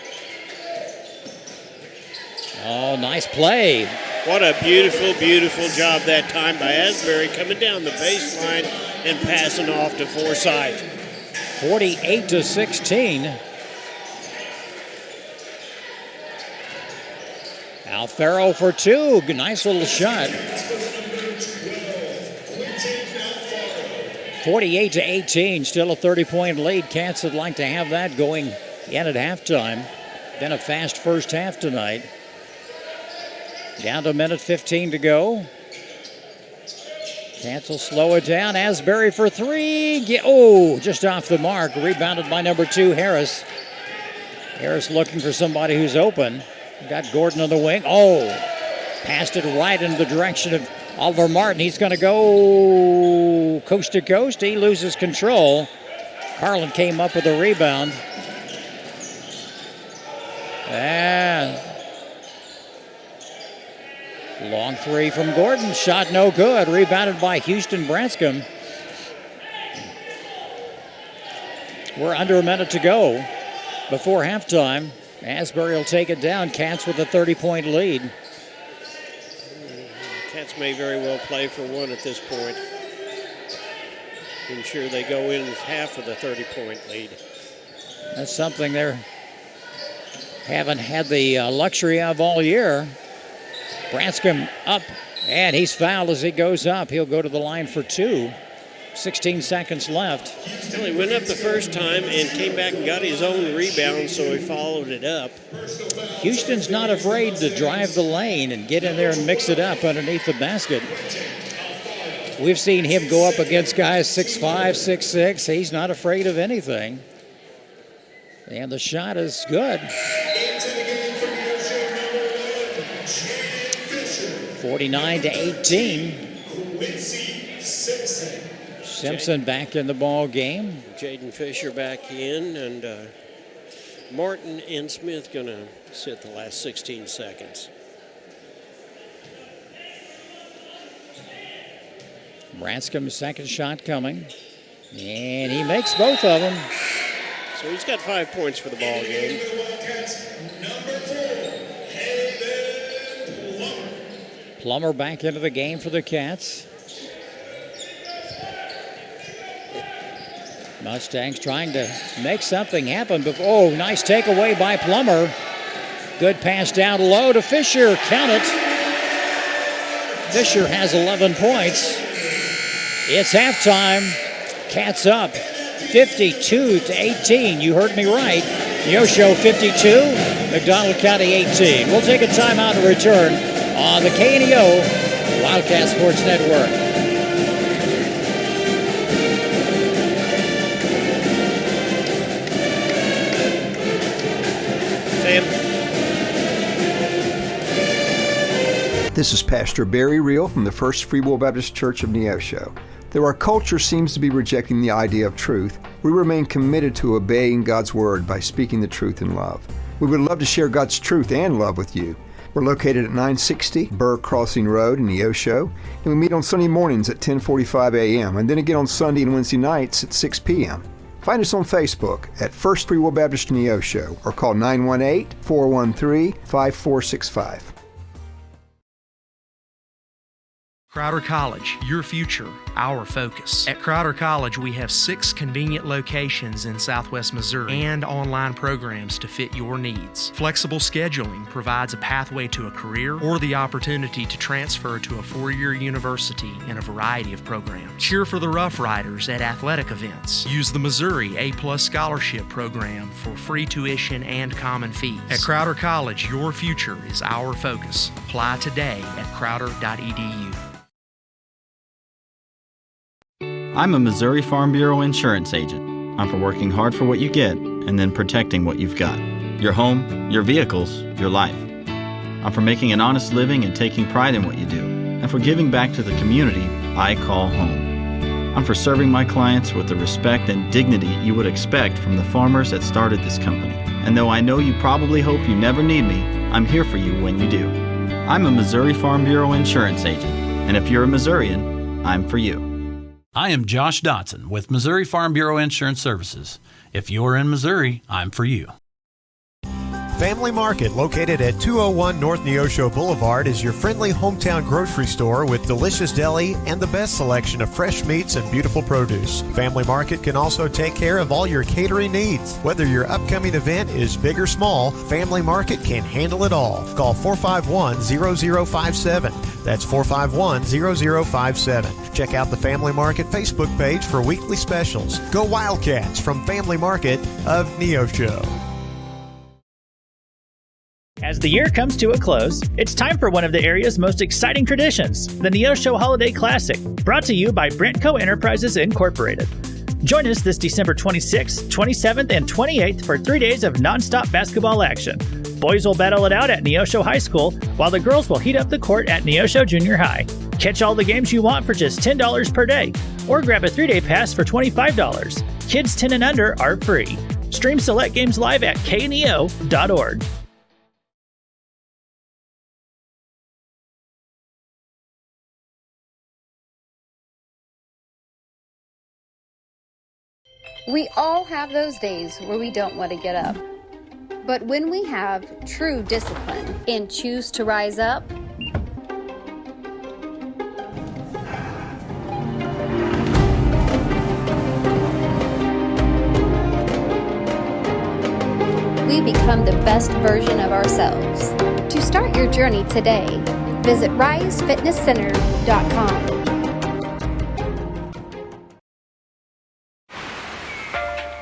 Oh, nice play. What a beautiful, beautiful job that time by Asbury coming down the baseline and passing off to Forsythe. 48-16. Alfaro for two. Nice little shot. 48-18, still a 30-point lead. Cats would like to have that going in at halftime. Been a fast first half tonight. Down to a minute 15 to go. Cats will slow it down. Asbury for three. Just off the mark. Rebounded by number 2, Harris. Harris looking for somebody who's open. Got Gordon on the wing. Passed it right in the direction of Oliver Martin. He's going to go coast to coast. He loses control. Carlin came up with a rebound. And long three from Gordon. Shot no good. Rebounded by Houston Branscombe. We're under a minute to go before halftime. Asbury will take it down. Cats with a 30-point lead. Cats may very well play for one at this point. Ensure they go in with half of the 30-point lead. That's something they haven't had the luxury of all year. Branscombe up And he's fouled as he goes up. He'll go to the line for 2. 16 seconds left. Well, he went up the first time and came back and got his own rebound, so he followed it up. Houston's not afraid to drive the lane and get in there and mix it up underneath the basket. We've seen him go up against guys 6'5", 6'6". He's not afraid of anything. And the shot is good. 49-18. Simpson back in the ball game. Jaden Fisher back in, and Martin and Smith going to sit the last 16 seconds. Branscom's second shot coming, and he makes both of them. So he's got 5 points for the ball game. Plummer back into the game for the Cats. Mustangs trying to make something happen. Oh, nice takeaway by Plummer. Good pass down low to Fisher. Count it. Fisher has 11 points. It's halftime. Cats up 52-18. You heard me right. Neosho 52, McDonald County 18. We'll take a timeout and return on the KNEO Wildcat Sports Network. This is Pastor Barry Reel from the First Free Will Baptist Church of Neosho. Though our culture seems to be rejecting the idea of truth, we remain committed to obeying God's Word by speaking the truth in love. We would love to share God's truth and love with you. We're located at 960 Burr Crossing Road in Neosho, and we meet on Sunday mornings at 10:45 a.m. and then again on Sunday and Wednesday nights at 6 p.m. Find us on Facebook at First Free Will Baptist Neosho or call 918-413-5465. Crowder College, your future, our focus. At Crowder College, we have 6 convenient locations in Southwest Missouri and online programs to fit your needs. Flexible scheduling provides a pathway to a career or the opportunity to transfer to a 4-year university in a variety of programs. Cheer for the Rough Riders at athletic events. Use the Missouri A+ Scholarship Program for free tuition and common fees. At Crowder College, your future is our focus. Apply today at crowder.edu. I'm a Missouri Farm Bureau insurance agent. I'm for working hard for what you get and then protecting what you've got. Your home, your vehicles, your life. I'm for making an honest living and taking pride in what you do. And for giving back to the community I call home. I'm for serving my clients with the respect and dignity you would expect from the farmers that started this company. And though I know you probably hope you never need me, I'm here for you when you do. I'm a Missouri Farm Bureau insurance agent. And if you're a Missourian, I'm for you. I am Josh Dotson with Missouri Farm Bureau Insurance Services. If you're in Missouri, I'm for you. Family Market, located at 201 North Neosho Boulevard, is your friendly hometown grocery store with delicious deli and the best selection of fresh meats and beautiful produce. Family Market can also take care of all your catering needs. Whether your upcoming event is big or small, Family Market can handle it all. Call 451-0057. That's 451-0057. Check out the Family Market Facebook page for weekly specials. Go Wildcats from Family Market of Neosho. As the year comes to a close, it's time for one of the area's most exciting traditions, the Neosho Holiday Classic, brought to you by Brentco Enterprises Incorporated. Join us this December 26th, 27th, and 28th for 3 days of nonstop basketball action. Boys will battle it out at Neosho High School, while the girls will heat up the court at Neosho Junior High. Catch all the games you want for just $10 per day, or grab a 3-day pass for $25. Kids 10 and under are free. Stream select games live at kneo.org. We all have those days where we don't want to get up. But when we have true discipline and choose to rise up, we become the best version of ourselves. To start your journey today, visit risefitnesscenter.com.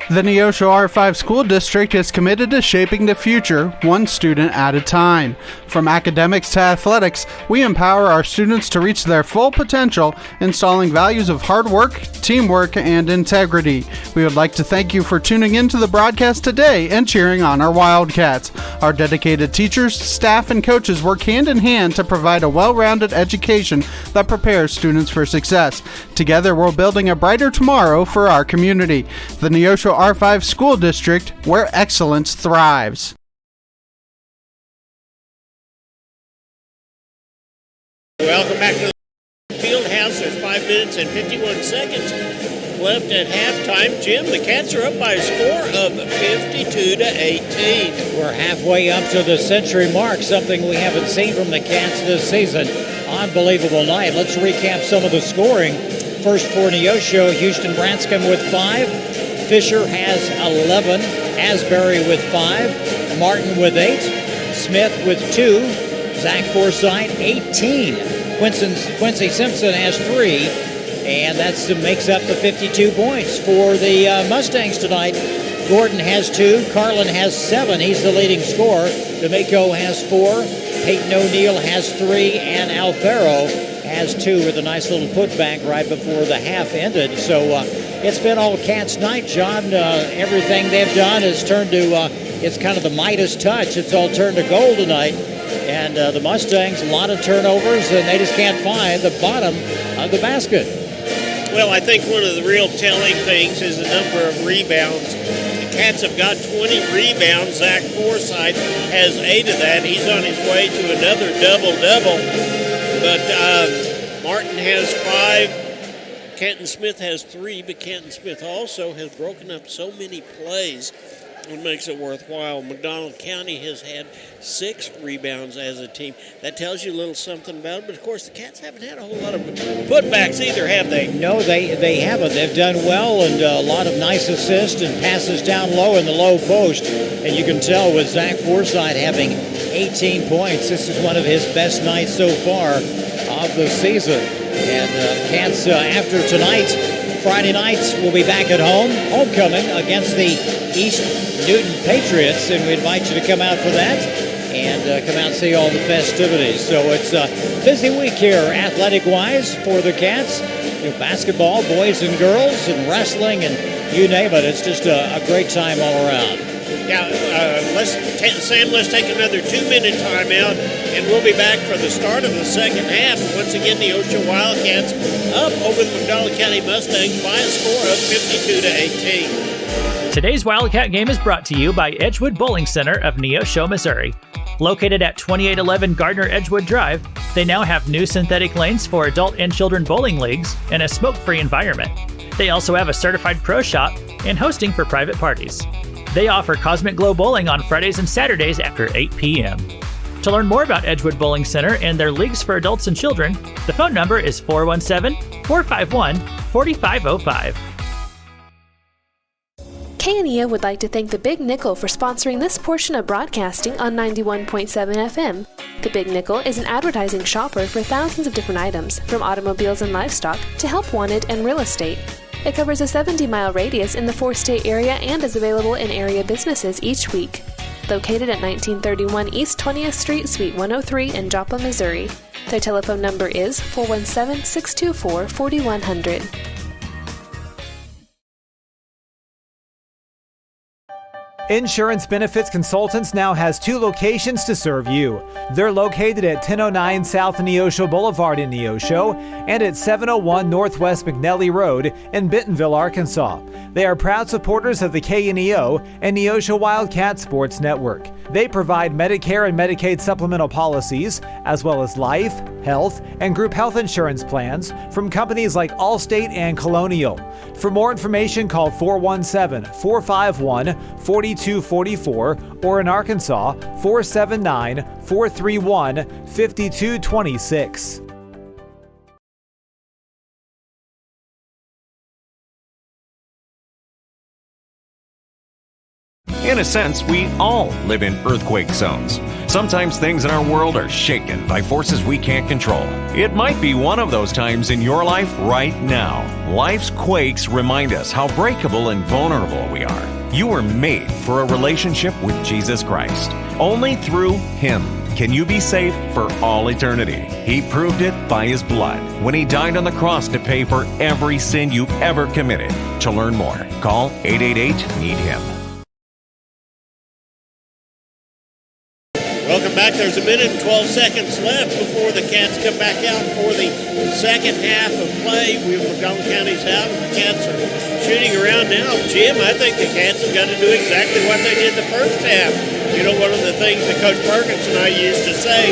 The Neosho R5 School District is committed to shaping the future, one student at a time. From academics to athletics, we empower our students to reach their full potential, installing values of hard work, teamwork, and integrity. We would like to thank you for tuning into the broadcast today and cheering on our Wildcats. Our dedicated teachers, staff, and coaches work hand in hand to provide a well-rounded education that prepares students for success. Together, we're building a brighter tomorrow for our community. The Neosho R5 School District, where excellence thrives. Welcome back to the field house. There's 5 minutes and 51 seconds left at halftime. Jim, the Cats are up by a score of 52-18. We're halfway up to the century mark, something we haven't seen from the Cats this season. Unbelievable night. Let's recap some of the scoring. First for Neosho, Houston Branscombe with 5. Fisher has 11, Asbury with 5, Martin with 8, Smith with 2, Zach Forsythe 18, Quincy Simpson has 3, and that makes up the 52 points for the Mustangs tonight. Gordon has 2, Carlin has 7, he's the leading scorer, D'Amico has 4, Peyton O'Neill has 3, and Alfaro has 2 with a nice little putback right before the half ended. So it's been all Cats night, John. Everything they've done has turned to, it's kind of the Midas touch. It's all turned to gold tonight. And the Mustangs, a lot of turnovers, and they just can't find the bottom of the basket. Well, I think one of the real telling things is the number of rebounds. The Cats have got 20 rebounds. Zach Forsythe has 8 of that. He's on his way to another double-double. But Martin has 5. Kenton Smith has 3, but Kenton Smith also has broken up so many plays. It makes it worthwhile. McDonald County has had 6 rebounds as a team. That tells you a little something about it. But, of course, the Cats haven't had a whole lot of putbacks either, have they? No, they haven't. They've done well, and a lot of nice assists and passes down low in the low post. And you can tell with Zach Forsythe having 18 points, this is one of his best nights so far of the season. And Cats, after tonight, Friday night, will be back at home, homecoming against the East Newton Patriots, and we invite you to come out for that and come out and see all the festivities. So it's a busy week here, athletic-wise, for the Cats. Basketball, boys and girls, and wrestling, and you name it. It's just a great time all around. Yeah, Sam, let's take another 2-minute timeout, and we'll be back for the start of the second half. Once again, the Neosho Wildcats up over the McDonald County Mustangs by a score of 52-18. Today's Wildcat game is brought to you by Edgewood Bowling Center of Neosho, Missouri. Located at 2811 Gardner Edgewood Drive, they now have new synthetic lanes for adult and children bowling leagues and a smoke-free environment. They also have a certified pro shop and hosting for private parties. They offer Cosmic Glow Bowling on Fridays and Saturdays after 8 p.m. To learn more about Edgewood Bowling Center and their leagues for adults and children, the phone number is 417-451-4505. KNEA would like to thank the Big Nickel for sponsoring this portion of broadcasting on 91.7 FM. The Big Nickel is an advertising shopper for thousands of different items, from automobiles and livestock to help wanted and real estate. It covers a 70-mile radius in the 4-state area and is available in area businesses each week. Located at 1931 East 20th Street, Suite 103 in Joplin, Missouri. Their telephone number is 417-624-4100. Insurance Benefits Consultants now has 2 locations to serve you. They're located at 1009 South Neosho Boulevard in Neosho and at 701 Northwest McNelly Road in Bentonville, Arkansas. They are proud supporters of the KNEO and Neosho Wildcat Sports Network. They provide Medicare and Medicaid supplemental policies, as well as life, health, and group health insurance plans from companies like Allstate and Colonial. For more information, call 417-451-4244 or in Arkansas, 479-431-5226. In a sense, we all live in earthquake zones. Sometimes things in our world are shaken by forces we can't control. It might be one of those times in your life right now. Life's quakes remind us how breakable and vulnerable we are. You were made for a relationship with Jesus Christ. Only through Him can you be safe for all eternity. He proved it by His blood when He died on the cross to pay for every sin you've ever committed. To learn more, call 888-NEED-HIM. Welcome back. There's a minute and 12 seconds left before the Cats come back out for the second half of play. McDonald County's out, and the Cats are shooting around now. Jim, I think the Cats have got to do exactly what they did the first half. You know, one of the things that Coach Perkins and I used to say,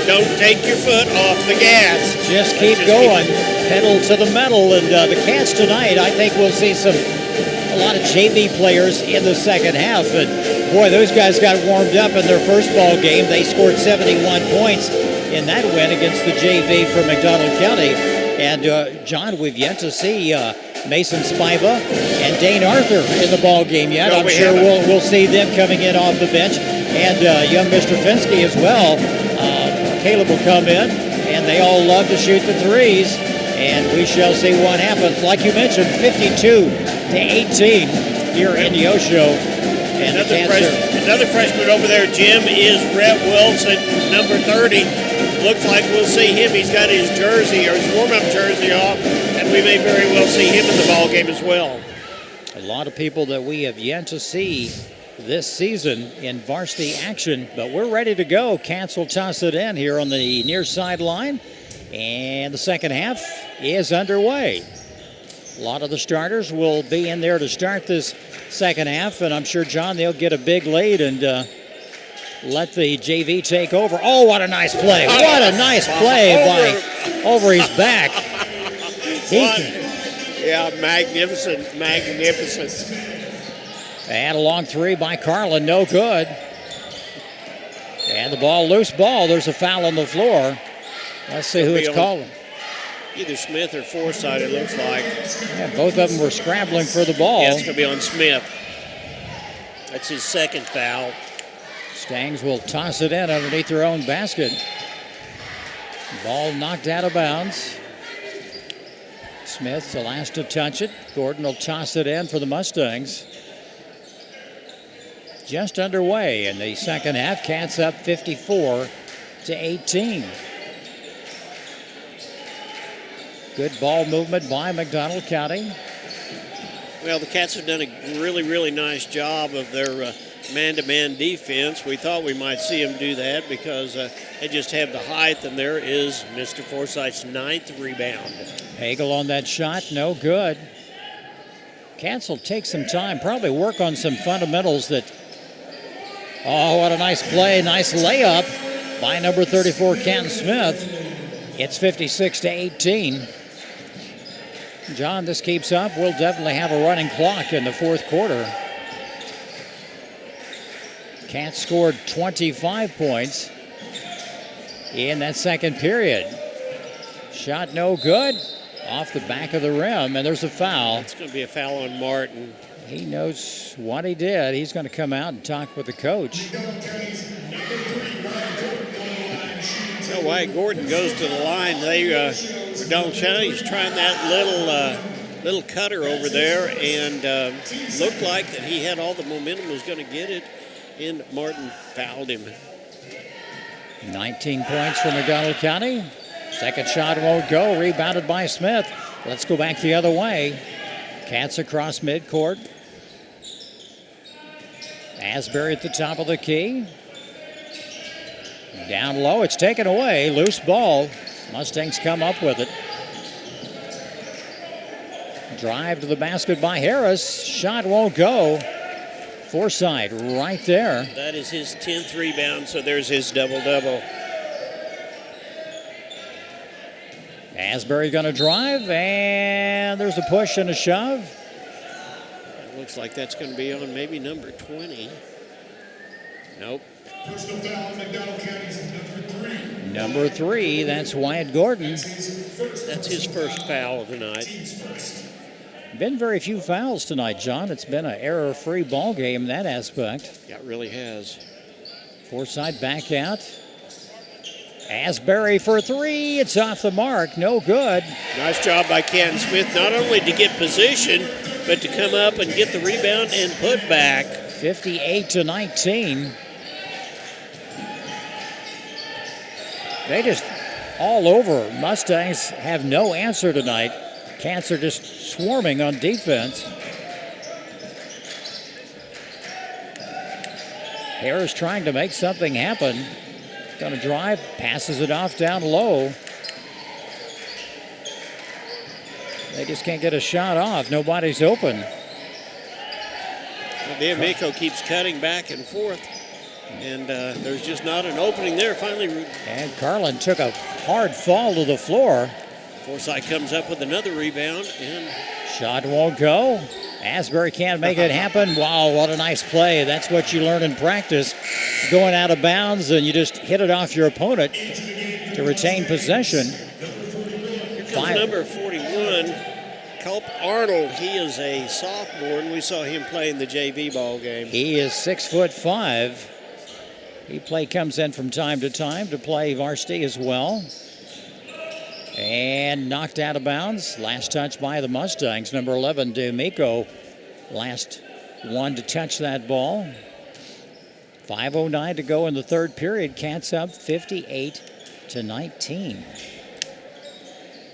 don't take your foot off the gas. Just keep going, pedal to the metal. And the Cats tonight, I think we'll see a lot of JV players in the second half. And boy, those guys got warmed up in their first ball game. They scored 71 points in that win against the JV from McDonald County. And John, we've yet to see Mason Spiva and Dane Arthur in the ball game yet. I'm sure we'll see them coming in off the bench. And young Mr. Finsky as well. Caleb will come in, and they all love to shoot the threes. And we shall see what happens. Like you mentioned, 52-18 here in Neosho. And another freshman over there, Jim, is Rhett Wilson, number 30. Looks like we'll see him. He's got his jersey or his warm-up jersey off, and we may very well see him in the ball game as well. A lot of people that we have yet to see this season in varsity action, but we're ready to go. Cats will toss it in here on the near sideline, and the second half is underway. A lot of the starters will be in there to start this second half, and I'm sure, John, they'll get a big lead and let the JV take over. Oh, what a nice play. What a nice play over his back. Yeah, magnificent. And a long three by Carlin, no good. And the ball, loose ball. There's a foul on the floor. Let's see who it's calling. Either Smith or Forsythe, it looks like. Yeah, both of them were scrambling for the ball. Yeah, it's going to be on Smith. That's his second foul. Stangs will toss it in underneath their own basket. Ball knocked out of bounds. Smith's the last to touch it. Gordon will toss it in for the Mustangs. Just underway in the second half. Cats up 54-18. Good ball movement by McDonald County. Well, the Cats have done a really, really nice job of their man-to-man defense. We thought we might see them do that because they just have the height, and there is Mr. Forsythe's 9th rebound. Hagel on that shot, no good. Cats will take some time, probably work on some fundamentals that... Oh, what a nice play, nice layup by number 34, Canton Smith. It's 56-18. John, this keeps up. We'll definitely have a running clock in the fourth quarter. Cats scored 25 points in that second period. Shot no good. Off the back of the rim, and there's a foul. It's going to be a foul on Martin. He knows what he did. He's going to come out and talk with the coach. So Wyatt Gordon goes to the line. McDonald County's trying that little cutter over there, and looked like that he had all the momentum, was going to get it, and Martin fouled him. 19 points for McDonald County. Second shot won't go. Rebounded by Smith. Let's go back the other way. Cats across midcourt. Asbury at the top of the key. Down low, it's taken away. Loose ball. Mustangs come up with it. Drive to the basket by Harris. Shot won't go. Forsythe right there. That is his 10th rebound, so there's his double-double. Asbury going to drive, and there's a push and a shove. It looks like that's going to be on maybe number 20. Nope. Personal foul, McDonald County's number 3. Number 3, that's Wyatt Gordon. That's his first foul of the night. Been very few fouls tonight, John. It's been an error-free ball game in that aspect. Yeah, it really has. Forsythe back out. Asbury for three. It's off the mark. No good. Nice job by Canton Smith, not only to get position, but to come up and get the rebound and put back. 58-19. They just all over. Mustangs have no answer tonight. Cats are just swarming on defense. Harris trying to make something happen. Going to drive, passes it off down low. They just can't get a shot off. Nobody's open. D'Amico keeps cutting back and forth, and there's just not an opening there. Finally, and Carlin took a hard fall to the floor. Forsythe comes up with another rebound, and shot won't go. Asbury can't make it happen. Wow, what a nice play. That's what you learn in practice. Going out of bounds, and you just hit it off your opponent to retain possession. Here comes number 41, Culp Arnold. He is a sophomore, and we saw him play in the JV ball game. He is 6'5". He comes in from time to play varsity as well. And knocked out of bounds. Last touch by the Mustangs. Number 11, D'Amico, last one to touch that ball. 5:09 to go in the third period. Cats up 58-19.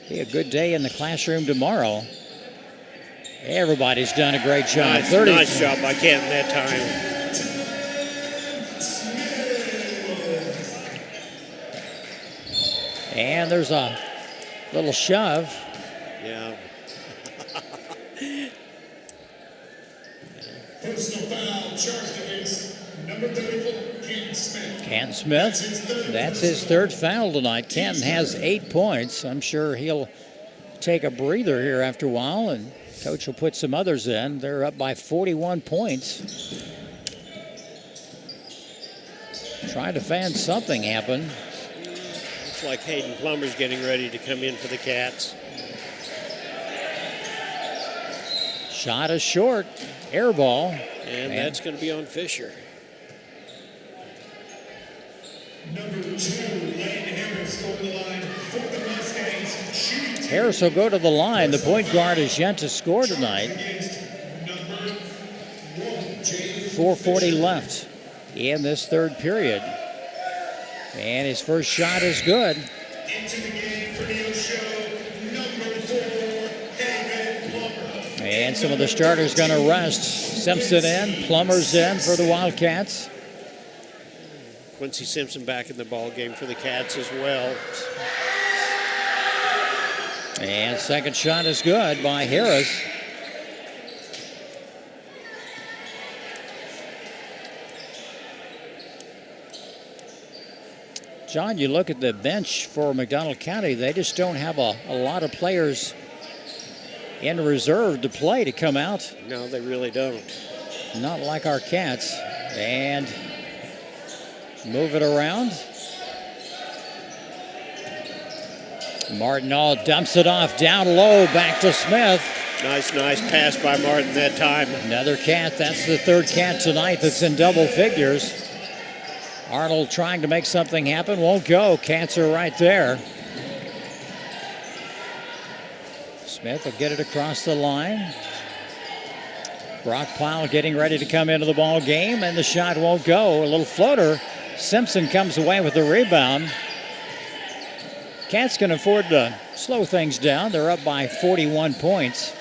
Be a good day in the classroom tomorrow. Everybody's done a great job. Nice job by Canton that time. And there's a little shove. Yeah. Personal foul charged against number 34, Canton Smith. Canton Smith, that's his third foul tonight. Canton has 8 points. I'm sure he'll take a breather here after a while, and coach will put some others in. They're up by 41 points. Trying to fan something happen. Looks like Hayden Plummer's getting ready to come in for the Cats. Shot is short, air ball. And that's going to be on Fisher. Number 2, Lane Harris going to the line for the Mustangs. Harris will go to the line. The point guard is yet to score tonight. 4:40 left in this third period. And his first shot is good. Into the game for Neosho, number 4, David Plummer. And some of the starters going to rest. Simpson in, Plummer's in for the Wildcats. Quincy Simpson back in the ball game for the Cats as well. And second shot is good by Harris. John, you look at the bench for McDonald County, they just don't have a lot of players in reserve to play to come out. No, they really don't. Not like our Cats. And move it around. Martinall dumps it off down low, back to Smith. Nice pass by Martin that time. Another Cat. That's the third Cat tonight that's in double figures. Arnold trying to make something happen. Won't go. Cats are right there. Smith will get it across the line. Brock Powell getting ready to come into the ball game, and the shot won't go. A little floater. Simpson comes away with the rebound. Cats can afford to slow things down. They're up by 41 points.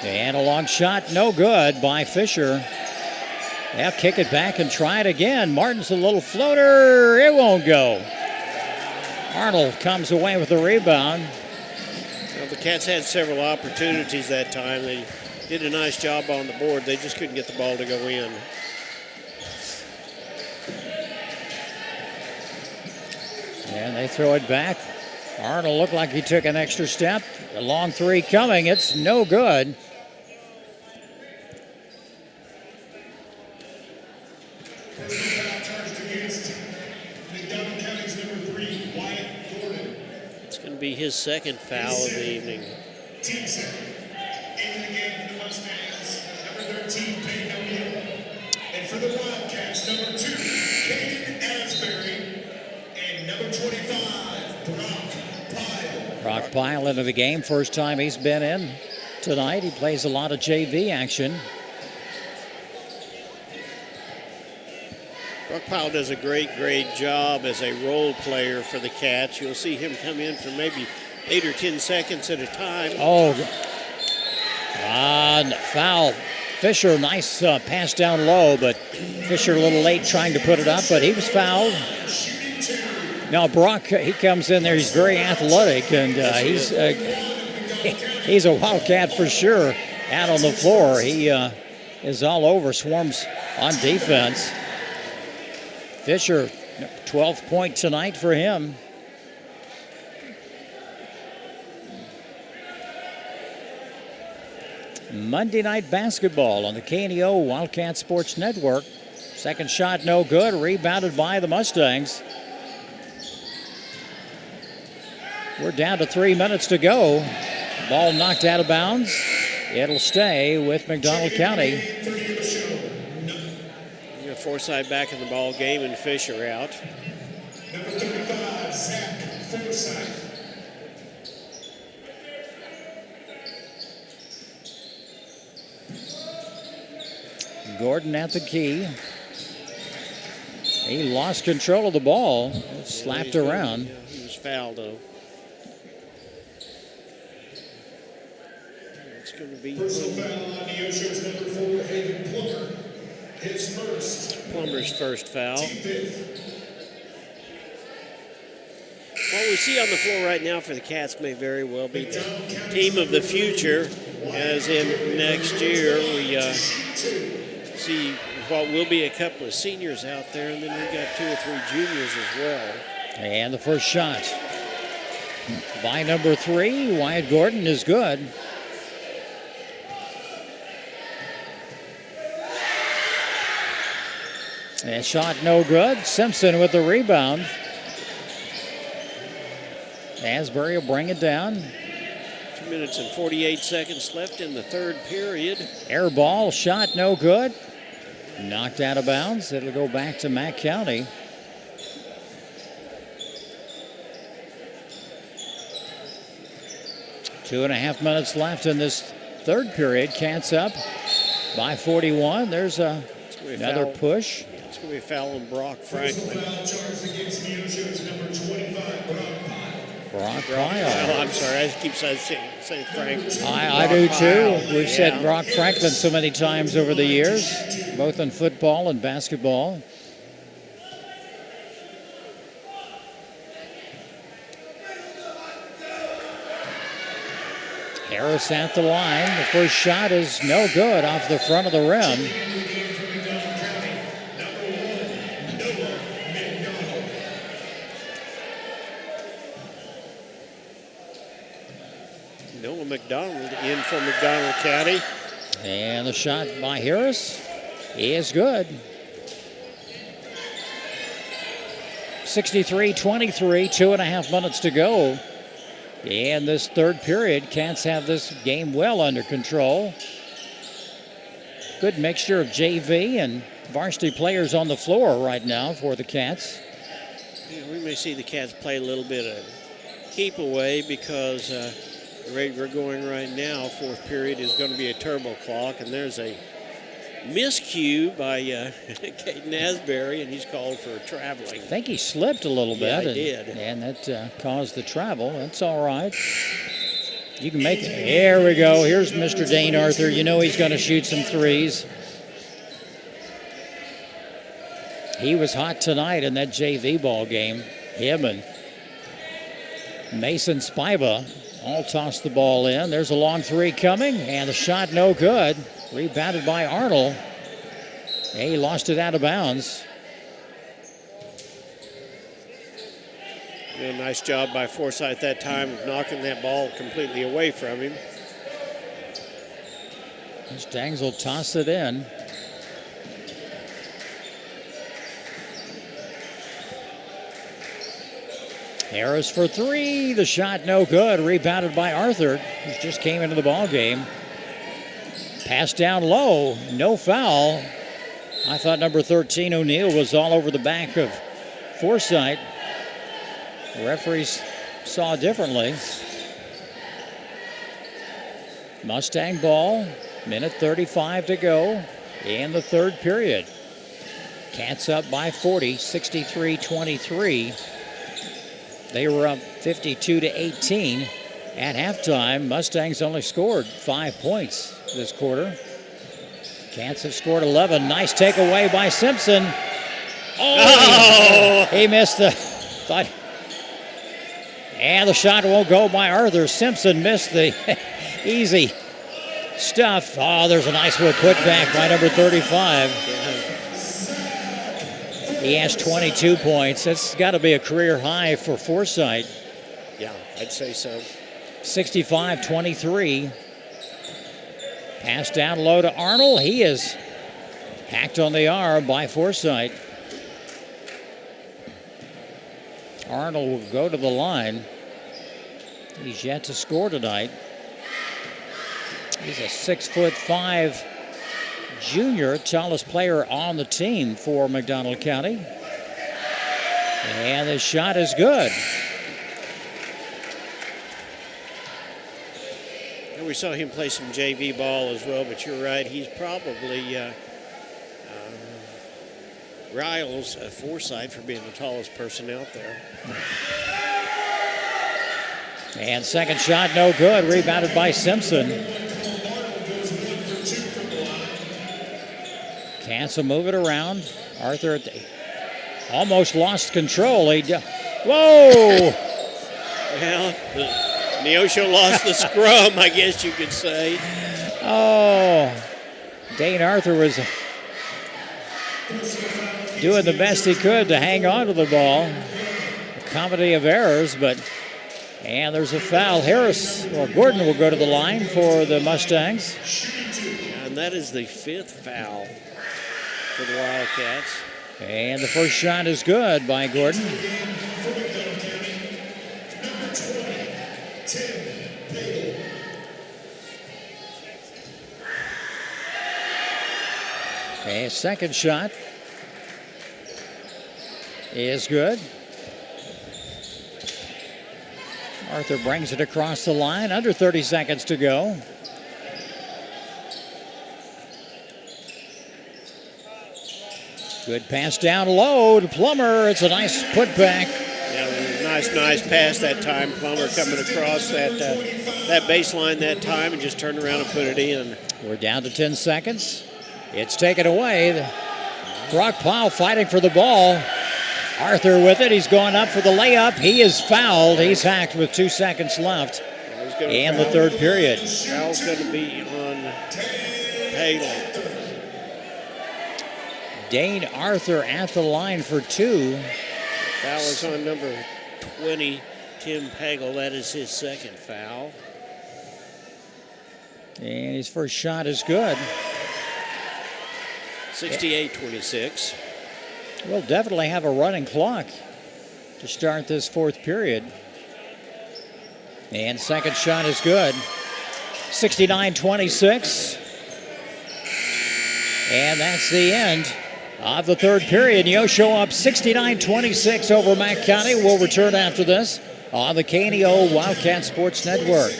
And a long shot, no good by Fisher. They'll kick it back and try it again. Martin's a little floater. It won't go. Arnold comes away with the rebound. Well, the Cats had several opportunities that time. They did a nice job on the board. They just couldn't get the ball to go in. And they throw it back. Arnold looked like he took an extra step. A long three coming. It's no good. Charged against McDonald County's number 3, Wyatt Gordon. It's going to going to be his second foul of the evening. Team second. Into the game for the Mustangs, number 13, Peyton O'Neill. And for the Wildcats, number 2, Caden Asbury. And number 25, Brock Pyle. Brock Pyle into the game. First time he's been in tonight. He plays a lot of JV action. Brock Pyle does a great job as a role player for the Cats. You'll see him come in for maybe 8 or 10 seconds at a time. Oh, foul. Fisher, nice pass down low, but Fisher a little late trying to put it up, but he was fouled. Now Brock, he comes in there. He's very athletic, and he's a Wildcat for sure. Out on the floor, he is all over, swarms on defense. Fisher, 12th point tonight for him. Monday Night Basketball on the KNEO Wildcat Sports Network. Second shot no good, rebounded by the Mustangs. We're down to 3 minutes to go. Ball knocked out of bounds. It'll stay with McDonald County. Forsyth back in the ball game and Fisher out. Number 35, Zach Forsyth. Gordon at the key. He lost control of the ball. It slapped around. He was fouled though. It's going to be personal foul on Neosho's number 4, Hayden Plummer. His first. Plummer's first foul. Team fifth. What we see on the floor right now for the Cats may very well be the team of the future, as in next year we see what will be a couple of seniors out there, and then we've got 2 or 3 juniors as well. And the first shot by number 3, Wyatt Gordon, is good. And shot no good. Simpson with the rebound. Asbury will bring it down. 2 minutes and 48 seconds left in the third period. Air ball, shot no good. Knocked out of bounds. It'll go back to Mack County. Two and a half minutes left in this third period. Cats up by 41. There's another push. It's going to be a foul on Brock Franklin. Brock Pyle. I'm sorry, I keep saying Franklin. I do too. We've said Brock Franklin so many times over the years, both in football and basketball. Harris at the line. The first shot is no good off the front of the rim. McDonald in for McDonald County. And the shot by Harris is good. 63-23, 2.5 minutes to go. And this third period, Cats have this game well under control. Good mixture of JV and varsity players on the floor right now for the Cats. Yeah, we may see the Cats play a little bit of keep away because the rate we're going right now, fourth period, is going to be a turbo clock, and there's a miscue by Caden Asbury, and he's called for traveling. I think he slipped a little bit. Yeah, he did. And that caused the travel. That's all right. You can make it. There we go. Here's Mr. Dane Arthur. You know he's going to shoot some threes. He was hot tonight in that JV ball game. Him and Mason Spiva all tossed the ball in. There's a long three coming, and the shot no good. Rebounded by Arnold. He lost it out of bounds. Yeah, nice job by Forsyth that time of knocking that ball completely away from him. Mustangs will toss it in. Harris for three. The shot no good. Rebounded by Arthur, who just came into the ball game. Pass down low. No foul. I thought number 13, O'Neal, was all over the back of Forsythe. The referees saw differently. Mustang ball. Minute 35 to go in the third period. Cats up by 40, 63-23. They were up 52-18 at halftime. Mustangs only scored 5 points this quarter. Cats have scored 11. Nice takeaway by Simpson. Oh! He missed the thought. And the shot won't go by Arthur. Simpson missed the easy stuff. Oh, there's a nice one put back by number 35. He has 22 points. That's got to be a career high for Forsythe. Yeah, I'd say so. 65-23. Pass down low to Arnold. He is hacked on the arm by Forsythe. Arnold will go to the line. He's yet to score tonight. He's a 6'5" junior, tallest player on the team for McDonald County. And the shot is good. And we saw him play some JV ball as well, but you're right, he's probably riles Forsythe for being the tallest person out there. And second shot no good, rebounded by Simpson. Cats will move it around. Arthur almost lost control. Whoa! Well, Neosho lost the scrum, I guess you could say. Oh, Dane Arthur was doing the best he could to hang on to the ball. A comedy of errors, and there's a foul. Gordon will go to the line for the Mustangs. And that is the 5th foul for the Wildcats. And the first shot is good by Gordon. A second shot is good. Arthur brings it across the line. Under 30 seconds to go. Good pass down low to Plummer. It's a nice putback. Yeah, nice pass that time. Plummer coming across that baseline that time and just turned around and put it in. We're down to 10 seconds. It's taken away. Brock Powell fighting for the ball. Arthur with it. He's going up for the layup. He is fouled. He's hacked with 2 seconds left in the third period. Foul's going to be on Palin. Dane Arthur at the line for 2. Foul is on number 20, Tim Pagel. That is his second foul. And his first shot is good. 68-26. We'll definitely have a running clock to start this fourth period. And second shot is good. 69-26. And that's the end of the third period. Neosho up 69-26 over Mack County. We'll return after this on the KNEO Wildcat Sports Network.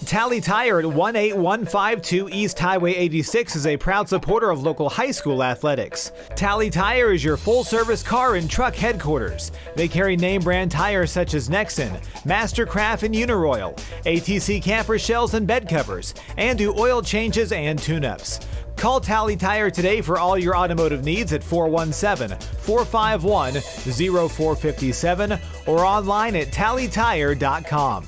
Tally Tire at 18152 East Highway 86 is a proud supporter of local high school athletics. Tally Tire is your full-service car and truck headquarters. They carry name-brand tires such as Nexen, Mastercraft, and Uniroyal, ATC camper shells and bed covers, and do oil changes and tune-ups. Call Tally Tire today for all your automotive needs at 417-451-0457 or online at tallytire.com.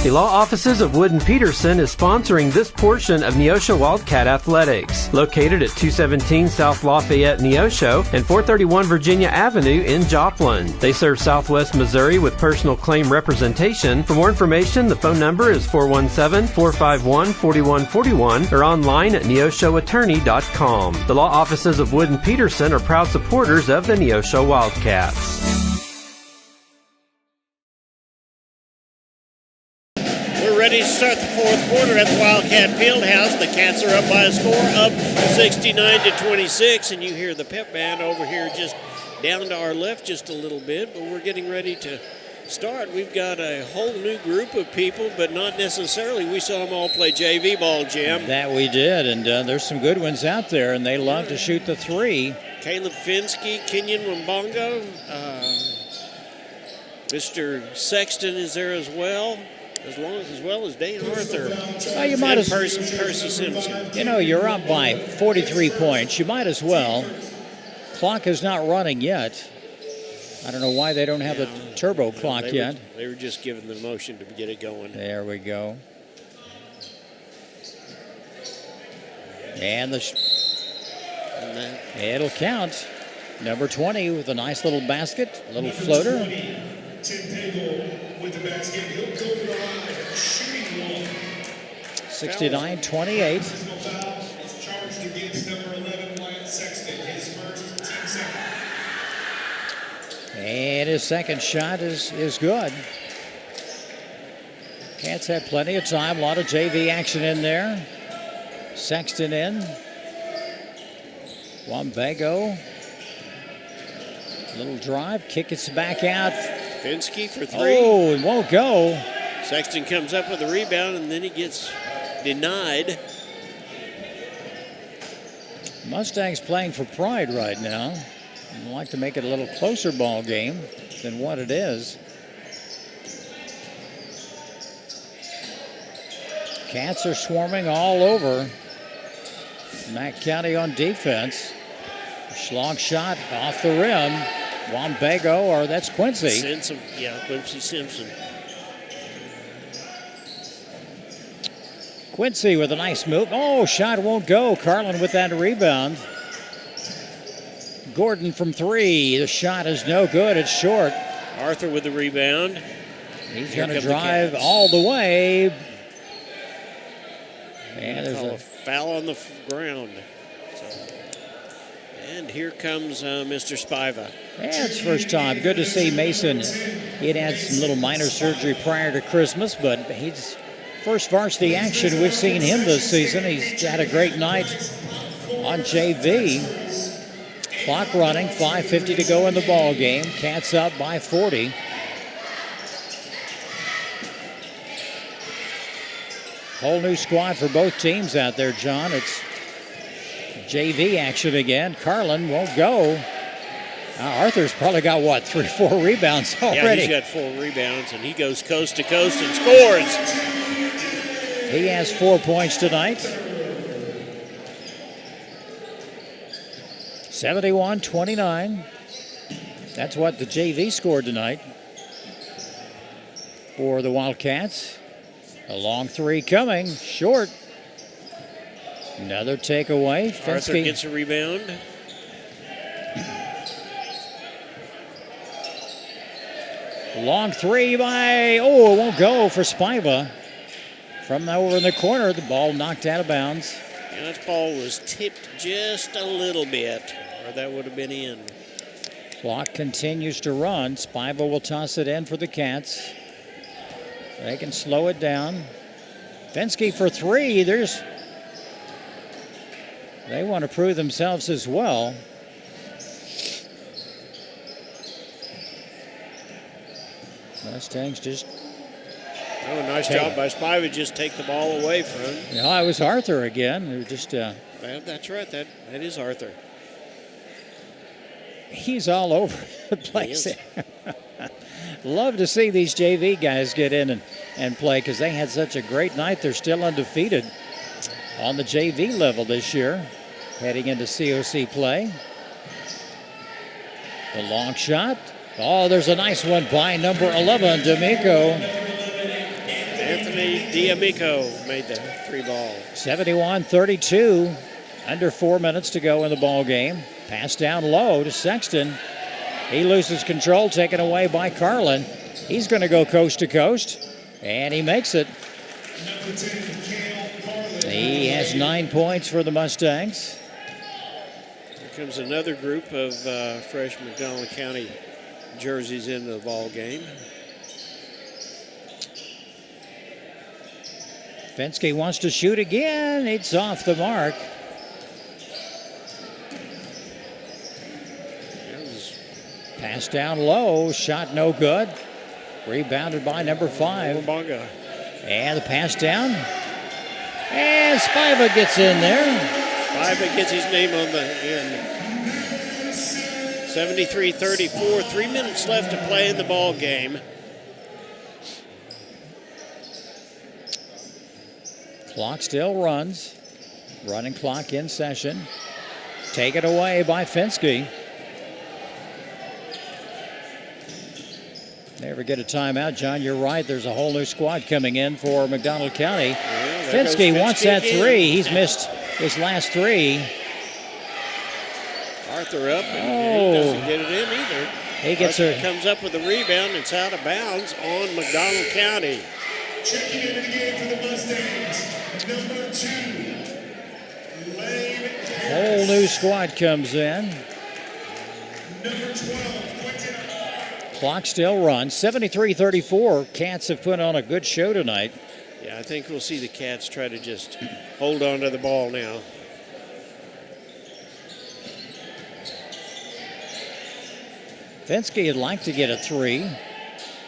The law offices of Wood & Peterson is sponsoring this portion of Neosho Wildcat Athletics, located at 217 South Lafayette, Neosho, and 431 Virginia Avenue in Joplin. They serve Southwest Missouri with personal claim representation. For more information, the phone number is 417-451-4141 or online at neoshoattorney.com. The law offices of Wood & Peterson are proud supporters of the Neosho Wildcats. Ready to start the fourth quarter at the Wildcat Fieldhouse. The Cats are up by a score of 69-26, and you hear the pep band over here just down to our left just a little bit, but we're getting ready to start. We've got a whole new group of people, but not necessarily. We saw them all play JV ball, Jim. That we did, and there's some good ones out there, and they love to shoot the three. Caleb Finsky, Kenyon Wambongo, Mr. Sexton is there as well. As well as Dane Arthur. Well, you might as Percy Simpson. You know, you're up by 43 points. You might as well. Clock is not running yet. I don't know why they don't have the turbo clock yet. They were just giving the motion to get it going. There we go. And it'll count. Number 20 with a nice little basket, a little floater. Tim Pagel with the basket. He'll go to the line, shooting one. 69-28. Is charged against number 11, Wyatt Sexton, his first, team second. And his second shot is good. Cats have plenty of time. A lot of JV action in there. Sexton in. Wambago. Little drive, kick it back out. Finsky for three. Oh, it won't go. Sexton comes up with a rebound, and then he gets denied. Mustangs playing for pride right now. I'd like to make it a little closer ball game than what it is. Cats are swarming all over Mack County on defense. Schlong shot off the rim. Wambago, or that's Quincy. Simpson, Quincy Simpson. Quincy with a nice move. Oh, shot won't go. Carlin with that rebound. Gordon from three. The shot is no good. It's short. Arthur with the rebound. He's going to drive all the way. And there's a foul on the ground. And here comes Mr. Spiva. Yeah, it's first time. Good to see Mason. He had some little minor surgery prior to Christmas, but he's first varsity action we've seen him this season. He's had a great night on JV. Clock running, 5:50 to go in the ball game. Cats up by 40. Whole new squad for both teams out there, John. It's JV action again. Carlin won't go. Arthur's probably got, 3 or 4 rebounds already? Yeah, he's got 4 rebounds, and he goes coast to coast and scores. He has 4 points tonight. 71-29. That's what the JV scored tonight for the Wildcats. A long three coming, short. Another takeaway. Arthur gets a rebound. Long three it won't go for Spiva. From over in the corner, the ball knocked out of bounds. And that ball was tipped just a little bit, or that would have been in. Clock continues to run. Spiva will toss it in for the Cats. They can slow it down. Finsky for three. They want to prove themselves as well. Mustangs just... nice job by Spiva. Just take the ball away from him. Yeah, it was Arthur again. Who just... That's right. That is Arthur. He's all over the place. Love to see these JV guys get in and play because they had such a great night. They're still undefeated on the JV level this year, heading into COC play. The long shot. Oh, there's a nice one by number 11, D'Amico. And Johnny D'Amico made the 3 ball. 71-32. Under 4 minutes to go in the ball game. Pass down low to Sexton. He loses control, taken away by Carlin. He's going to go coast to coast, and he makes it. He has 9 points for the Mustangs. Here comes another group of fresh McDonald County jerseys into the ball game. Fensky wants to shoot again. It's off the mark. Pass down low. Shot no good. Rebounded by number 5. And the pass down. And Spiva gets in there. Spiva gets his name on the end. 73-34. 3 minutes left to play in the ball game. Clock still runs. Running clock in session. Taken away by Fensky. Never get a timeout, John. You're right. There's a whole new squad coming in for McDonald County. Yeah, Fensky wants that again. 3. He's missed his last 3. Arthur up, and he doesn't get it in either. He gets Arthur comes up with a rebound. It's out of bounds on McDonald County. Checking into the game for the Mustangs, number 2, Lane Whole new squad comes in. number 12, Clock still runs. 73-34. Cats have put on a good show tonight. Yeah, I think we'll see the Cats try to just hold on to the ball now. Fensky would like to get a 3,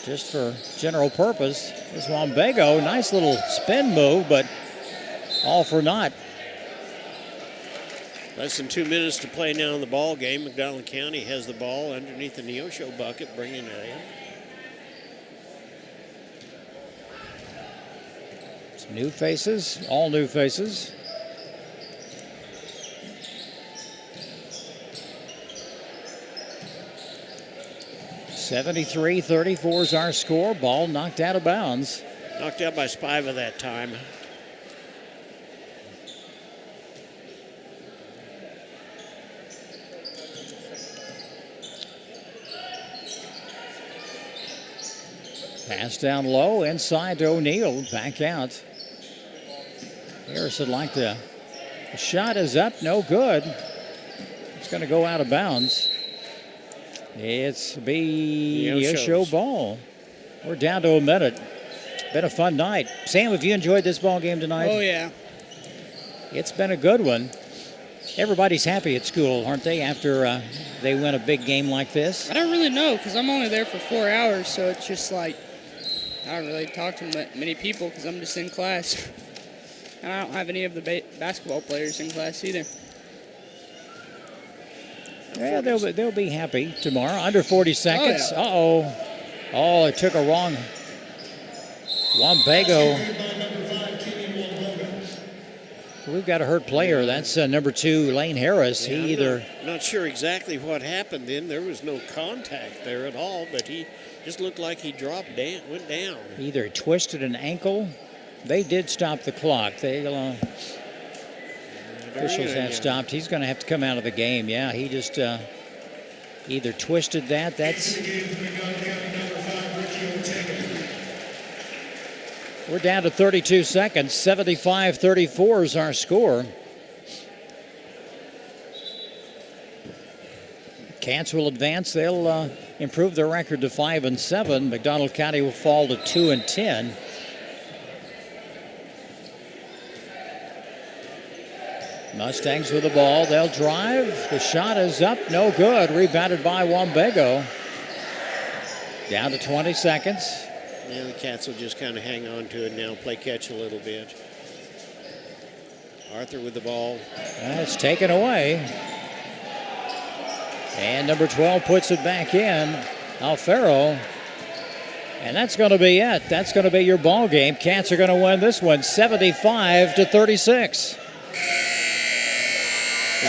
just for general purpose. This Wambago, nice little spin move, but all for naught. Less than 2 minutes to play now in the ball game. McDonald County has the ball underneath the Neosho bucket, bringing it in. Some new faces, all new faces. (73-34) is our score. Ball knocked out of bounds. Knocked out by Spiva that time. Pass down low, inside to O'Neal, back out. Harris would like to. The shot is up, no good. It's going to go out of bounds. It's Neosho ball. We're down to a minute. Been a fun night. Sam, have you enjoyed this ball game tonight? Oh, yeah. It's been a good one. Everybody's happy at school, aren't they, after they win a big game like this? I don't really know because I'm only there for 4 hours, so it's just like I don't really talk to many people because I'm just in class. And I don't have any of the basketball players in class either. Yeah, they'll be happy tomorrow. Under 40 seconds. Oh, yeah. Uh-oh. Oh, it took a wrong. Wambago. We've got a hurt player. That's number 2, Lane Harris. Yeah, He either... Not sure exactly what happened then. There was no contact there at all, but he just looked like he dropped down, went down. Either twisted an ankle. They did stop the clock. Officials have stopped. He's going to have to come out of the game. Yeah, he just either twisted that. We're down to 32 seconds. 75-34 is our score. Cats will advance. They'll improve their record to 5-7. McDonald County will fall to 2-10. Mustangs with the ball. They'll drive. The shot is up. No good. Rebounded by Wambago. Down to 20 seconds. Yeah, the Cats will just kind of hang on to it now, play catch a little bit. Arthur with the ball. It's taken away. And number 12 puts it back in. Alfaro. And that's going to be it. That's going to be your ball game. Cats are going to win this one 75-36.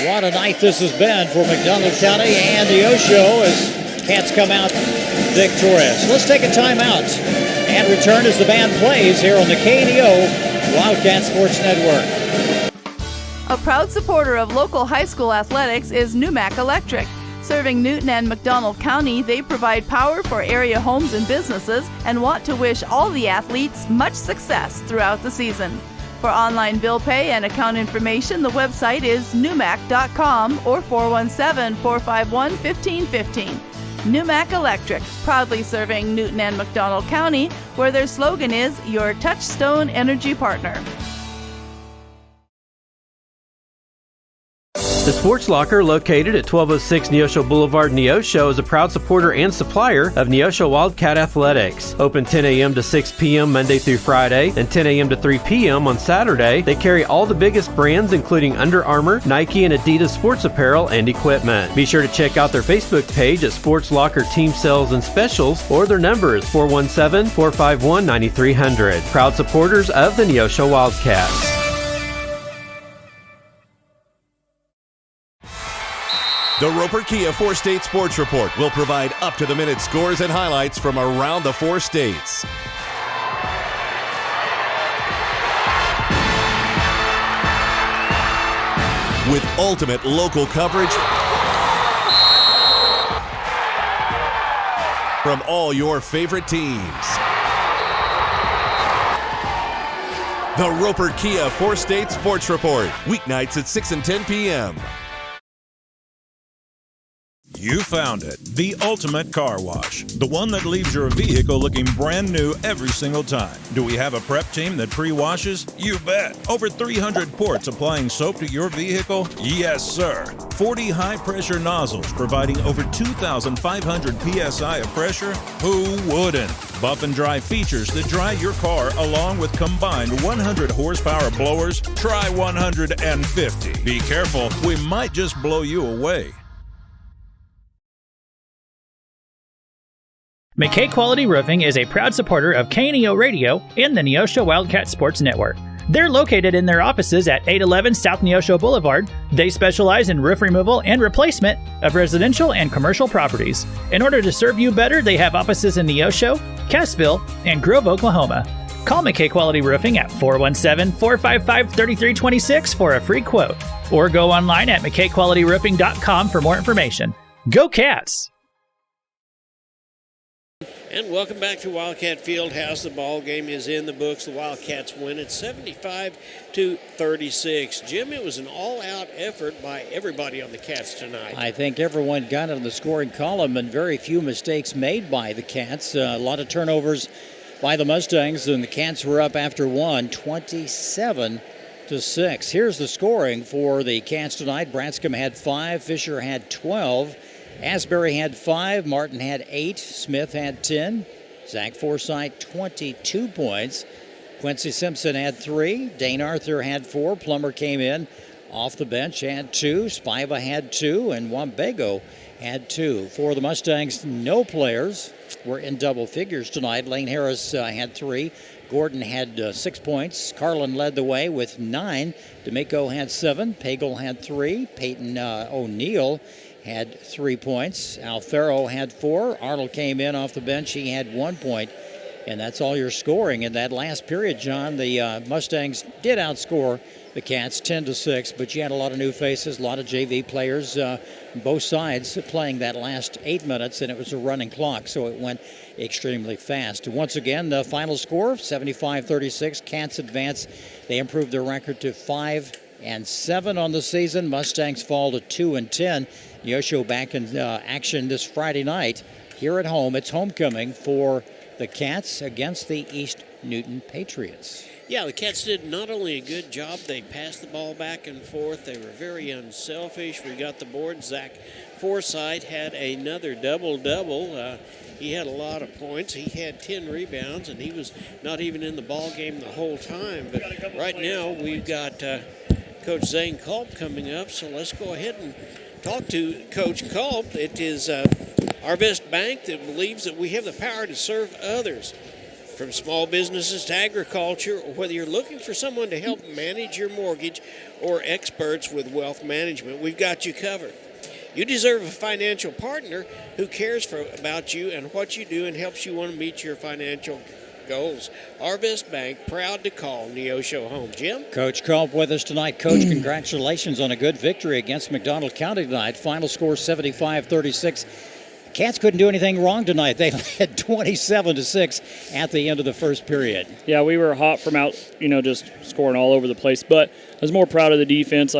What a night this has been for McDonald County and Neosho as Cats come out victorious. Let's take a timeout. And return as the band plays here on the KNEO Wildcat Sports Network. A proud supporter of local high school athletics is Numac Electric. Serving Newton and McDonald County, they provide power for area homes and businesses and want to wish all the athletes much success throughout the season. For online bill pay and account information, the website is numac.com or 417-451-1515. Numac Electric, proudly serving Newton and McDonald County, where their slogan is your touchstone energy partner. The Sports Locker, located at 1206 Neosho Boulevard, Neosho, is a proud supporter and supplier of Neosho Wildcat Athletics. Open 10 a.m. to 6 p.m. Monday through Friday and 10 a.m. to 3 p.m. on Saturday. They carry all the biggest brands, including Under Armour, Nike, and Adidas sports apparel and equipment. Be sure to check out their Facebook page at Sports Locker Team Sales and Specials, or their number is 417-451-9300. Proud supporters of the Neosho Wildcats. The Roper Kia 4-State Sports Report will provide up-to-the-minute scores and highlights from around the 4 states. With ultimate local coverage from all your favorite teams. The Roper Kia 4-State Sports Report, weeknights at 6 and 10 p.m. You found it, the ultimate car wash, the one that leaves your vehicle looking brand new every single time. Do we have a prep team that pre-washes? You bet. Over 300 ports applying soap to your vehicle? Yes, sir. 40 high-pressure nozzles providing over 2,500 psi of pressure? Who wouldn't? Buff and dry features that dry your car along with combined 100 horsepower blowers? Try 150. Be careful, we might just blow you away. McKay Quality Roofing is a proud supporter of KNEO Radio and the Neosho Wildcat Sports Network. They're located in their offices at 811 South Neosho Boulevard. They specialize in roof removal and replacement of residential and commercial properties. In order to serve you better, they have offices in Neosho, Cassville, and Grove, Oklahoma. Call McKay Quality Roofing at 417-455-3326 for a free quote, or go online at McKayQualityRoofing.com for more information. Go Cats! And welcome back to Wildcat Fieldhouse. The ball game is in the books. The Wildcats win it 75-36. Jim, it was an all-out effort by everybody on the Cats tonight. I think everyone got in the scoring column and very few mistakes made by the Cats. A lot of turnovers by the Mustangs, and the Cats were up after one, 27-6. Here's the scoring for the Cats tonight. Branscombe had 5, Fisher had 12. Asbury had 5, Martin had 8, Smith had 10, Zach Forsythe 22 points, Quincy Simpson had 3, Dane Arthur had 4, Plummer came in off the bench, had 2, Spiva had 2, and Wambago had 2. For the Mustangs, no players were in double figures tonight. Lane Harris had 3, Gordon had 6 points, Carlin led the way with 9, D'Amico had 7, Pagel had 3, Peyton O'Neill had 3 points. Alfaro had 4. Arnold came in off the bench. He had 1 point. And that's all your scoring in that last period, John. The Mustangs did outscore the Cats 10-6, but you had a lot of new faces, a lot of JV players, both sides playing that last 8 minutes, and it was a running clock, so it went extremely fast. Once again, the final score, 75-36. Cats advance. They improved their record to 5-7 on the season. Mustangs fall to 2-10. Neosho back in action this Friday night here at home. It's homecoming for the Cats against the East Newton Patriots. Yeah, the Cats did not only a good job, they passed the ball back and forth. They were very unselfish. We got the board. Zach Forsythe had another double-double. He had a lot of points. He had 10 rebounds, and he was not even in the ball game the whole time. But right now we've got Coach Zane Culp coming up, so let's go ahead and talk to Coach Culp. It is our best bank that believes that we have the power to serve others, from small businesses to agriculture, or whether you're looking for someone to help manage your mortgage or experts with wealth management, we've got you covered. You deserve a financial partner who cares about you and what you do and helps you want to meet your financial goals. Harvest Bank proud to call Neosho home. Jim? Coach Culp with us tonight. Coach, congratulations on a good victory against McDonald County tonight. Final score 75-36. Cats couldn't do anything wrong tonight. They led 27-6 at the end of the first period. Yeah, we were hot from out, just scoring all over the place. But I was more proud of the defense.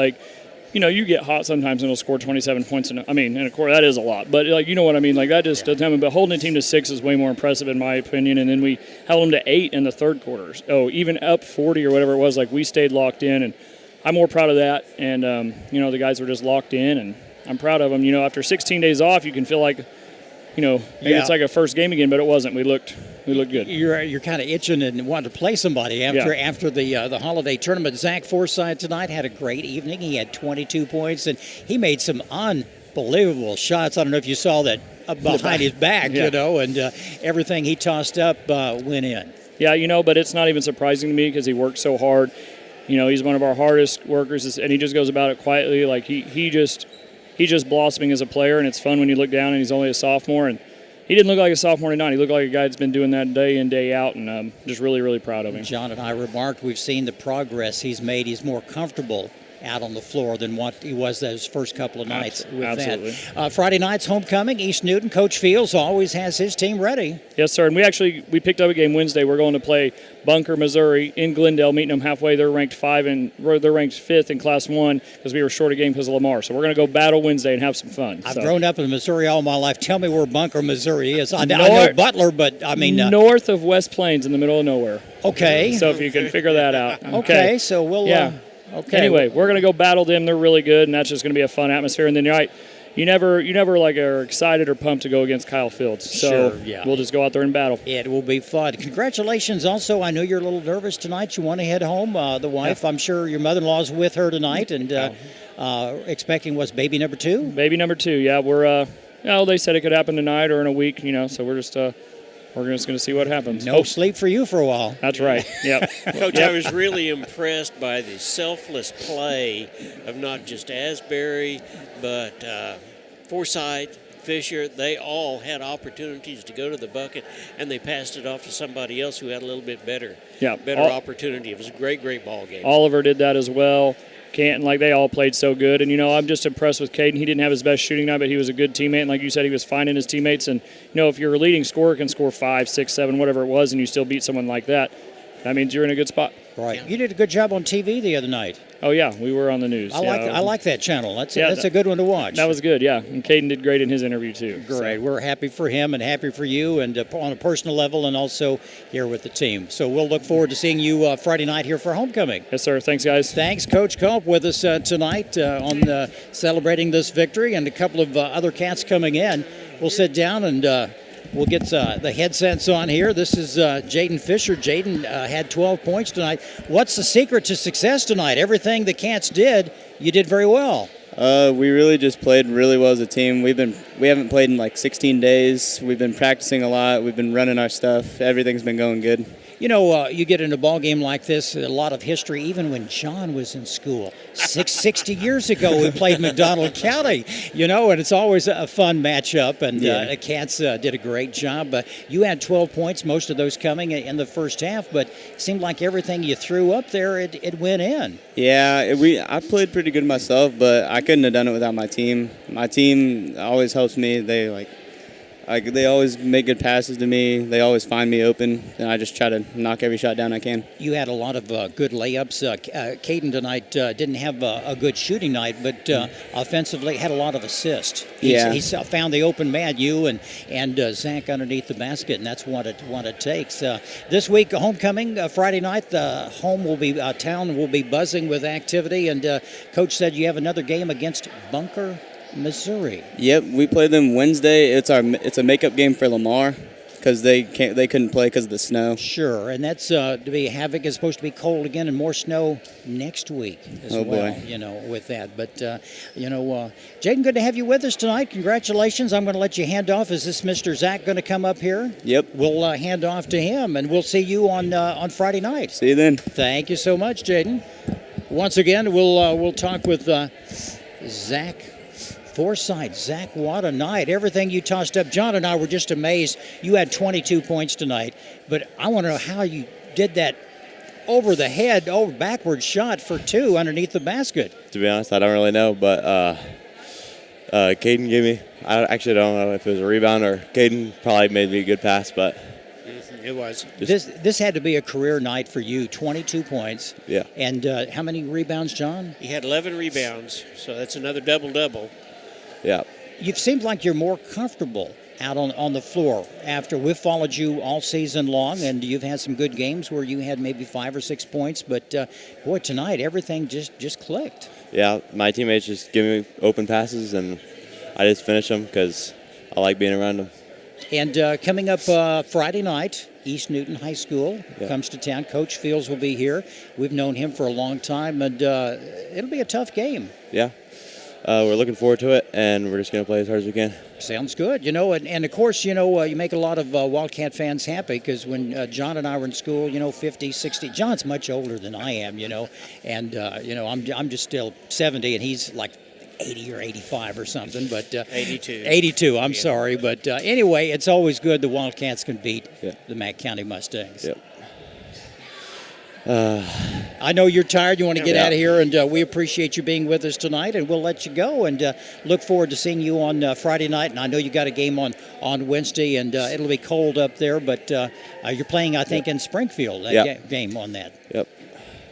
You get hot sometimes and it'll score 27 points. In a quarter, that is a lot. But, you know what I mean? That just doesn't happen. But holding a team to 6 is way more impressive in my opinion. And then we held them to 8 in the third quarter. Oh, even up 40 or whatever it was, we stayed locked in. And I'm more proud of that. And, the guys were just locked in. And I'm proud of them. After 16 days off, you can feel like, maybe it's like a first game again, but it wasn't. We looked good. You're kind of itching and wanting to play somebody after the holiday tournament. Zach Forsythe tonight had a great evening. He had 22 points, and he made some unbelievable shots. I don't know if you saw that behind his back, and everything he tossed up went in. Yeah, but it's not even surprising to me because he worked so hard. He's one of our hardest workers, and he just goes about it quietly. He's just blossoming as a player, and it's fun when you look down and he's only a sophomore. And he didn't look like a sophomore tonight. He looked like a guy that's been doing that day in, day out, and I'm just really, really proud of him. John and I remarked we've seen the progress he's made. He's more comfortable out on the floor than what he was those first couple of nights with Absolutely. that. Friday night's homecoming, East Newton. Coach Fields always has his team ready. Yes, sir. And we picked up a game Wednesday. We're going to play Bunker, Missouri in Glendale, meeting them halfway. They're ranked 5th in Class 1 because we were short a game because of Lamar. So we're going to go battle Wednesday and have some fun. I've grown up in Missouri all my life. Tell me where Bunker, Missouri is. I know Butler, but I mean north of West Plains in the middle of nowhere. Okay. So if you can figure that out. Okay. So we'll. Yeah. Okay. Anyway, we're going to go battle them. They're really good, and that's just going to be a fun atmosphere. And then you never are excited or pumped to go against Kyle Fields. So we'll just go out there and battle. It will be fun. Congratulations. Also, I know you're a little nervous tonight. You want to head home. The wife, I'm sure your mother-in-law's with her tonight, and expecting what's baby number 2? Baby number 2. Yeah, we're. They said it could happen tonight or in a week. So we're just. We're just going to see what happens. No sleep for you for a while. That's right. Yep. Coach, I was really impressed by the selfless play of not just Asbury, but Forsythe, Fisher. They all had opportunities to go to the bucket, and they passed it off to somebody else who had a little bit better opportunity. It was a great ball game. Oliver did that as well. Canton, they all played so good. And, I'm just impressed with Caden. He didn't have his best shooting night, but he was a good teammate. And like you said, he was finding his teammates. And, if your leading scorer can score 5, 6, 7, whatever it was, and you still beat someone like that, that means you're in a good spot. Right. Yeah. You did a good job on TV the other night. Oh, yeah. We were on the news. I like that channel. That's a good one to watch. That was good, yeah. And Caden did great in his interview, too. Great. So. We're happy for him and happy for you, and on a personal level and also here with the team. So we'll look forward to seeing you Friday night here for homecoming. Yes, sir. Thanks, guys. Thanks, Coach Culp, with us tonight on celebrating this victory, and a couple of other Cats coming in. We'll sit down and we'll get the headsets on here. This is Jaden Fisher. Jaden had 12 points tonight. What's the secret to success tonight? Everything the Cats did, you did very well. We really just played really well as a team. We haven't played in 16 days. We've been practicing a lot. We've been running our stuff. Everything's been going good. You get in a ball game like this, a lot of history, even when John was in school. 60 years ago, we played McDonald County, and it's always a fun matchup, and the Cats did a great job. You had 12 points, most of those coming in the first half, but it seemed like everything you threw up there, it went in. Yeah, I played pretty good myself, but I couldn't have done it without my team. My team always helps me. They always make good passes to me. They always find me open, and I just try to knock every shot down I can. You had a lot of good layups. Caden tonight didn't have a good shooting night, but offensively had a lot of assists. He found the open man, you and Zach underneath the basket, and that's what it takes. This week, homecoming, Friday night, the town will be buzzing with activity, and Coach said you have another game against Bunker, Missouri. Yep, we play them Wednesday. It's a makeup game for Lamar because they couldn't play because of the snow. Sure, and that's to be Havoc is supposed to be cold again and more snow next week as well. Boy. With that. But Jaden, good to have you with us tonight. Congratulations. I'm going to let you hand off. Is this Mr. Zach going to come up here? Yep. We'll hand off to him, and we'll see you on Friday night. See you then. Thank you so much, Jaden. Once again, we'll talk with Zach Forsythe, Zach, what a night. Everything you tossed up. John and I were just amazed. You had 22 points tonight, but I want to know how you did that over the head, backward shot for 2 underneath the basket. To be honest, I don't really know, but Caden gave me, I actually don't know if it was a rebound or Caden probably made me a good pass, but it was. This had to be a career night for you, 22 points. Yeah. And how many rebounds, John? He had 11 rebounds, so that's another double-double. Yeah. You've seemed like you're more comfortable out on the floor after we've followed you all season long, and you've had some good games where you had maybe 5 or 6 points, but boy, tonight everything just clicked. Yeah, my teammates just give me open passes, and I just finish them because I like being around them. And coming up Friday night, East Newton High School comes to town. Coach Fields will be here. We've known him for a long time, and it'll be a tough game. Yeah. We're looking forward to it, and we're just going to play as hard as we can. Sounds good. And of course, you make a lot of Wildcat fans happy because when John and I were in school, 50, 60, John's much older than I am, and, I'm just still 70, and he's like 80 or 85 or something, but 82. 82, I'm sorry. But anyway, it's always good the Wildcats can beat the Mack County Mustangs. Yep. I know you're tired. You want to get out of here, and we appreciate you being with us tonight, and we'll let you go and look forward to seeing you on Friday night. And I know you got a game on Wednesday, and it'll be cold up there, but you're playing, I think, in Springfield, game on that. Yep.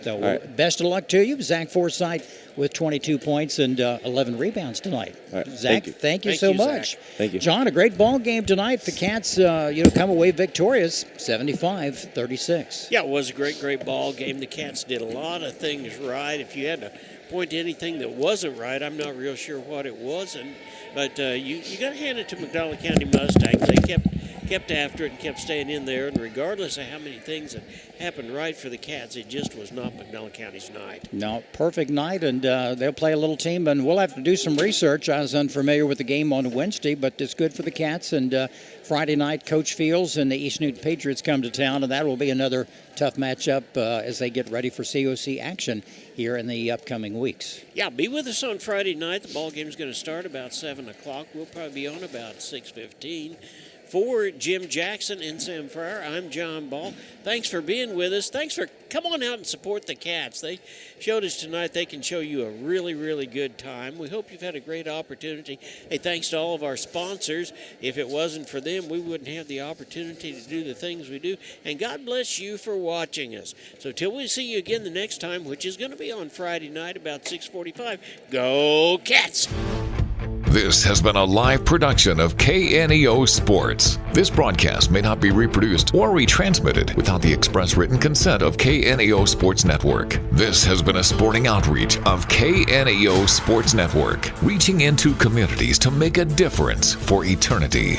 So best of luck to you. Zach Forsythe with 22 points and 11 rebounds tonight. All right. Zach, thank you so much. Zach. Thank you. John, a great ball game tonight. The Cats, come away victorious, 75-36. Yeah, it was a great ball game. The Cats did a lot of things right. If you had to point to anything that wasn't right, I'm not real sure what it wasn't. But you got to hand it to McDonald County Mustangs. They kept after it and kept staying in there. And regardless of how many things that happened right for the Cats, it just was not McDonald County's night. No, perfect night, and they'll play a little team. And we'll have to do some research. I was unfamiliar with the game on Wednesday, but it's good for the Cats. And Friday night, Coach Fields and the East Newton Patriots come to town, and that will be another tough matchup as they get ready for COC action here in the upcoming weeks. Yeah, be with us on Friday night. The ball game is going to start about 7 o'clock. We'll probably be on about 6:15. For Jim Jackson and Sam Fryer, I'm John Ball. Thanks for being with us. Thanks for come on out and support the Cats. They showed us tonight they can show you a really good time. We hope you've had a great opportunity. Hey, thanks to all of our sponsors. If it wasn't for them, we wouldn't have the opportunity to do the things we do. And God bless you for watching us. So till we see you again the next time, which is going to be on Friday night about 6:45, go Cats! This has been a live production of KNEO Sports. This broadcast may not be reproduced or retransmitted without the express written consent of KNEO Sports Network. This has been a sporting outreach of KNEO Sports Network, reaching into communities to make a difference for eternity.